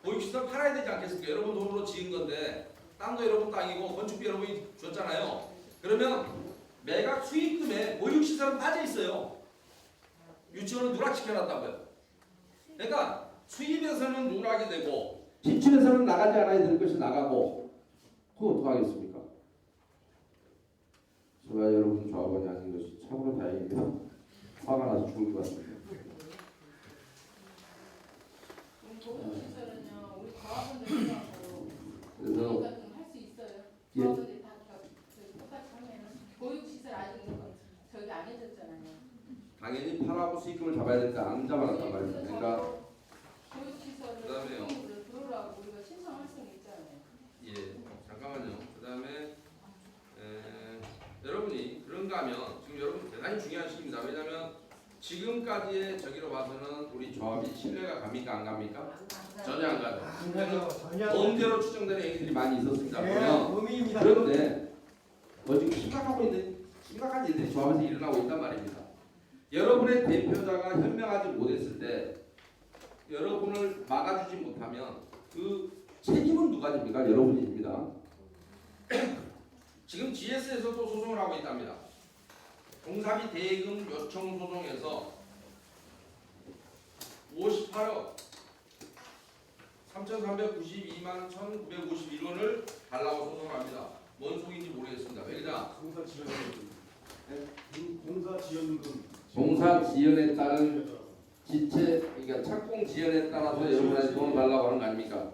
보육시설 팔아야 되지 않겠습니까? 여러분 돈으로 지은 건데 땅도 여러분 땅이고 건축비 여러분이 줬잖아요. 그러면 매각 수익금에 보육시설은 빠져 있어요. 유치원은 누락시켜놨다고요. 그러니까 수입에서는 누락이 되고 지출에서는 나가지 않아야 될 것이 나가고 그거 어떡하겠습니까? 제가 여러분 조합원이 아닌 것이 참으로 다행입니다. 화가 나서 죽을 것 같습니다. 보육시설은요 우리 조합원들하고 그래서 보육 같은 거 할 수 있어요. 조합원들이 다 똑같이 하면은 보육시설 아직 저기 안 해줬잖아요. 당연히 팔하고 수익금을 잡아야 되는데 안 잡아놨단 말입니다. 그러니까 보육시설을 그다음에요. 들어오라고 우리가 신청할 수는 있잖아요. 예 잠깐만요. 그 다음에 여러분이 그런가 하면 지금 여러분 대단히 중요한 시기입니다. 왜냐하면 지금까지의 저기로 봐서는 우리 조합이 신뢰가 갑니까 안 갑니까? 전혀 안 가죠. 안 가죠. 전혀. 범죄로 추정되는 얘기들이 많이 있었습니다. 네, 그러면 범인입니다. 그런데 지금 심각한 일들이 조합에서 일어나고 있단 말입니다. 여러분의 대표자가 현명하지 못했을 때 여러분을 막아주지 못하면 그 책임은 누가 집니까? 여러분입니다. 지금 GS에서도 소송을 하고 있답니다. 공사비 대금 요청 소송에서 58억 3,392만 1,951원을 달라고 소송을 합니다. 뭔 속인지 모르겠습니다. 왜냐? 공사 지연에 따른 지체, 그러니까 착공 지연에 따라서 여러분한테 돈을 달라고 하는 거 아닙니까?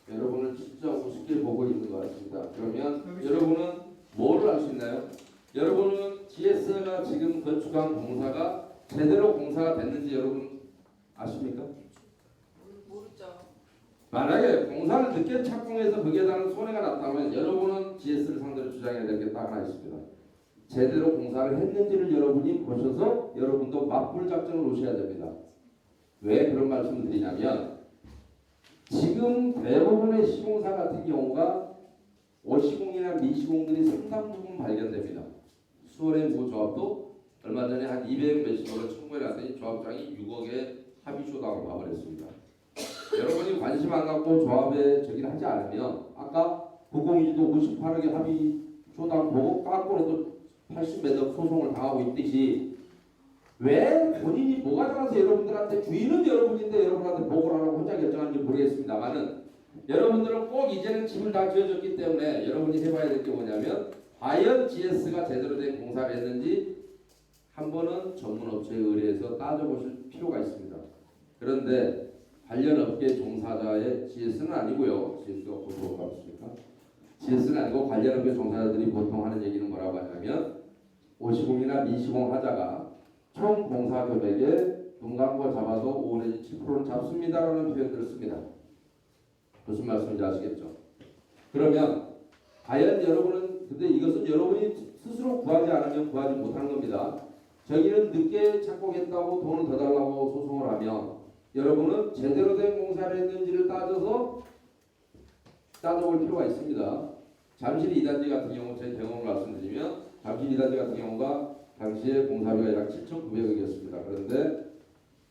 여러분을 진짜 우습게 보고 있는 것 같습니다. 그러면 여러분은 뭐를 할 수 있나요? 여러분은 GS가 지금 건축한 공사가 제대로 공사가 됐는지 여러분 아십니까? 모르죠. 만약에 공사를 늦게 착공해서 거기에 따른 손해가 났다면 여러분은 GS를 상대로 주장해야 될 게 딱 하나 있습니다. 제대로 공사를 했는지를 여러분이 보셔서 여러분도 맞불 작전을 놓으셔야 됩니다. 왜 그런 말씀을 드리냐면 지금 대부분의 시공사 같은 경우가 오시공이나 미시공들이 상당 부분 발견됩니다. 수월의 모 조합도 얼마 전에 한 200 몇십억을 청구해 놨더니 조합장이 6억에 합의 조당을 봐버렸습니다. 여러분이 관심 안 갖고 조합에 저기를 하지 않으면 아까 국공유지도 58억에 합의 조당 보고 깎고는 또 80몇억 소송을 당하고 있듯이 왜 본인이 뭐가 잘나서 여러분들한테 주인은 여러분인데 여러분한테 보고를 하라고 혼자 결정하는지 모르겠습니다만은 여러분들은 꼭 이제는 집을 다 지어줬기 때문에 여러분이 해봐야 될 게 뭐냐면 과연 GS가 제대로 된 공사를 했는지 한 번은 전문업체에 의뢰해서 따져보실 필요가 있습니다. 그런데 관련 업계 종사자의 GS는 아니고요. GS가 보통 같습니까? GS는 아니고 관련 업계 종사자들이 보통 하는 얘기는 뭐라고 하냐면 오시공이나 미시공 하자가 총 공사 금액의 눈감고 잡아도 5 내지 7%는 잡습니다라는 표현들을 씁니다. 무슨 말씀인지 아시겠죠? 그러면 과연 여러분은 근데 이것은 여러분이 스스로 구하지 않으면 구하지 못하는 겁니다. 저기는 늦게 착공했다고 돈을 더 달라고 소송을 하면 여러분은 제대로 된 공사를 했는지를 따져볼 필요가 있습니다. 잠실 2단지 같은 경우 제 경험을 말씀드리면 잠실 2단지 같은 경우가 당시에 공사비가 약 7,900억이었습니다. 그런데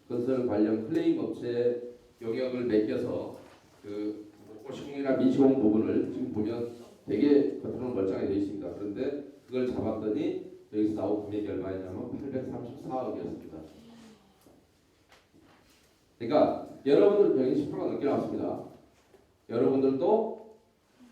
건설 관련 클레임 업체에 용역을 맡겨서 그 오시공이나 미시공 부분을 지금 보면 되게 겉으로는 멀쩡하게 되어 있습니다. 그런데 그걸 잡았더니 여기서 나온 금액이 얼마였냐면 834억이었습니다. 그러니까 여러분들 여기 10%가 넘게 나왔습니다. 여러분들도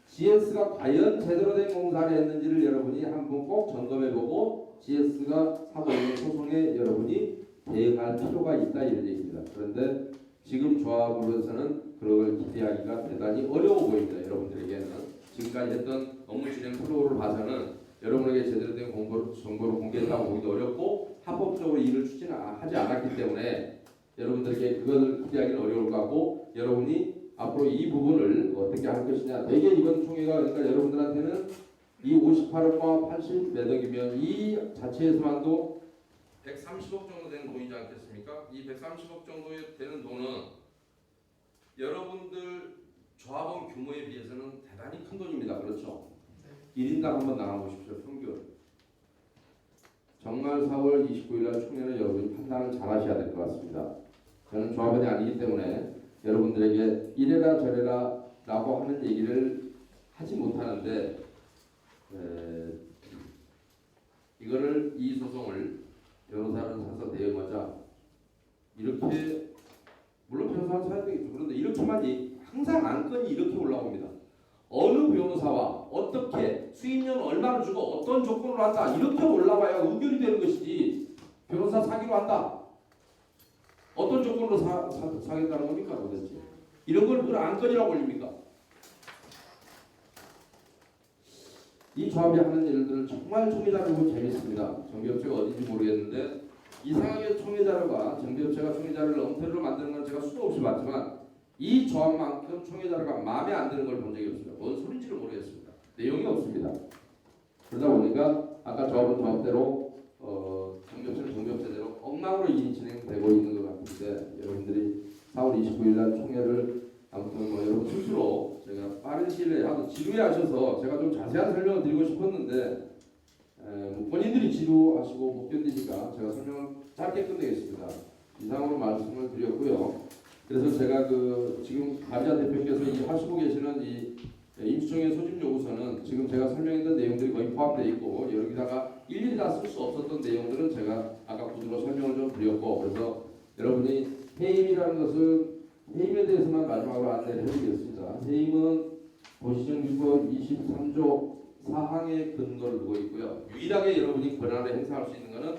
GS가 과연 제대로 된 공사를 했는지를 여러분이 한번 꼭 점검해보고 GS가 하고 있는 소송에 여러분이 대응할 필요가 있다 이런 얘기입니다. 그런데 지금 조합으로서는 그런 걸 기대하기가 대단히 어려워 보입니다. 여러분들에게는 지금까지 했던 업무 진행 플로우를 봐서는 여러분에게 제대로 된 정보를 공개했다고 보기도 어렵고 합법적으로 일을 추진하지 않았기 때문에 여러분들에게 그것을 기대하기는 어려울 것 같고 여러분이 앞으로 이 부분을 어떻게 할 것이냐. 대개 이번 총회가 그러니까 여러분들한테는 이 58억과 80 몇 억이면 이 자체에서만도 130억 정도 되는 돈이지 않겠습니까? 이 130억 정도 되는 돈은 여러분들 조합원 규모에 비해서는 대단히 큰 돈입니다. 그렇죠? 1인당 한번 나눠보십시오. 평균. 정말 4월 29일 날 총회는 여러분이 판단을 잘 하셔야 될 것 같습니다. 저는 조합원이 아니기 때문에 여러분들에게 이래라 저래라 라고 하는 얘기를 하지 못하는데 이거를 이 소송을 변호사를 사서 대응하자 이렇게 물론 변호사는 사야 되겠죠. 그런데 이렇게만 항상 안건이 이렇게 올라옵니다. 어느 변호사와 어떻게 수임료는 얼마를 주고 어떤 조건으로 한다 이렇게 올라와야 의결이 되는 것이지 변호사 사기로 한다 어떤 조건으로 사겠다는 겁니까 도대체 이런 걸 무슨 안건이라고 올립니까? 이 조합이 하는 일들을 정말 총회자료 보면 재밌습니다. 정비업체가 어딘지 모르겠는데 이상하게 총회자료가 정비업체가 총회자료를 엉터리로 만드는 건 제가 수도 없이 봤지만 이 조합만큼 총회자료가 마음에 안 드는 걸 본 적이 없습니다. 뭔 소린지를 모르겠습니다. 내용이 없습니다. 그러다 보니까 아까 조합은 조합대로 정비업체는 정비업체대로 엉망으로 일이 진행되고 있는 것 같은데 여러분들이 4월 29일 날 총회를 아무튼 뭐 여러분 스스로 제가 빠른 시일 내에 하도 지루해하셔서 제가 좀 자세한 설명을 드리고 싶었는데 본인들이 지루하시고 못 견디니까 제가 설명을 짧게 끝내겠습니다. 이상으로 말씀을 드렸고요. 그래서 제가 지금 가비자 대표께서 하시고 계시는 이 임시총회 소집 요구서는 지금 제가 설명했던 내용들이 거의 포함되어 있고 여기다가 일일이 다 쓸 수 없었던 내용들은 제가 아까 구두로 설명을 좀 드렸고 그래서 여러분이 해임이라는 것은 해임에 대해서만 마지막으로 안내를 해드리겠습니다. 해임은 도시정비법 23조 4항의 근거를 두고 있고요. 유일하게 여러분이 권한을 행사할 수 있는 것은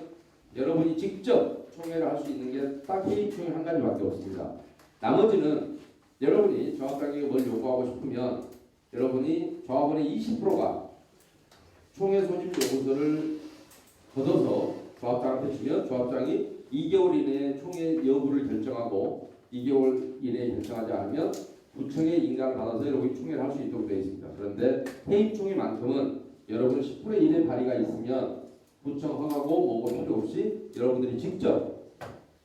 여러분이 직접 총회를 할 수 있는 게 딱 해임 총회 한 가지밖에 없습니다. 나머지는 여러분이 조합장에게 뭘 요구하고 싶으면 여러분이 조합원의 20%가 총회 소집 요구서를 걷어서 조합장한테 주면 조합장이 2개월 이내에 총회 여부를 결정하고 2개월 이내에 결정하지 않으면 구청의 인가를 받아서 여러분이 총회를 할 수 있도록 되어 있습니다. 그런데 해임 총회만큼은 여러분 10분의 1의 발의가 있으면 구청 허가고 뭐고 필요 없이 여러분들이 직접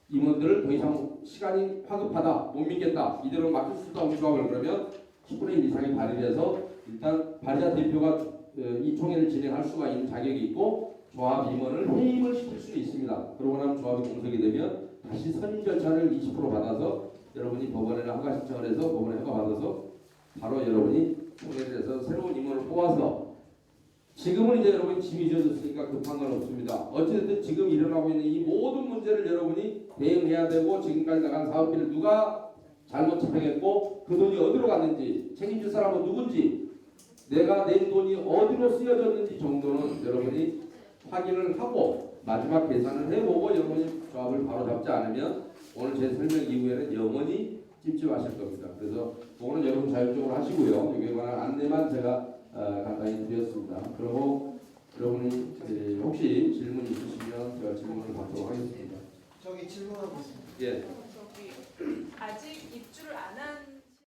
임원들을 더 이상 시간이 화급하다 못 믿겠다 이대로 맡길 수도 없는 조합을 그러면 10분의 1 이상의 발의를 해서 일단 발의자 대표가 이 총회를 진행할 수가 있는 자격이 있고 조합 임원을 해임을 시킬 수 있습니다. 그러고 나면 조합이 공석이 되면 다시 선임 절차를 20% 받아서 여러분이 법원에 허가 신청을 해서 법원에 허가 받아서 바로 여러분이 통일을 해서 새로운 임원을 뽑아서 지금은 이제 여러분이 짐이 져졌으니까 급한 건 없습니다. 어쨌든 지금 일어나고 있는 이 모든 문제를 여러분이 대응해야 되고 지금까지 나간 사업비를 누가 잘못 집행했고 그 돈이 어디로 갔는지 책임질 사람은 누군지 내가 낸 돈이 어디로 쓰여졌는지 정도는 여러분이 확인을 하고 마지막 계산을 해보고 여러분이 조합을 바로 잡지 않으면 오늘 제 설명 이후에는 영원히 찝찝하실 겁니다. 그래서 그거는 여러분 자율적으로 하시고요. 여기에 관한 안내만 제가 간단히 드렸습니다. 그리고 여러분이 혹시 질문 있으시면 제가 질문을 받도록 하겠습니다. 저기 질문하고 있습니다. 예. 아직 입주를 안 한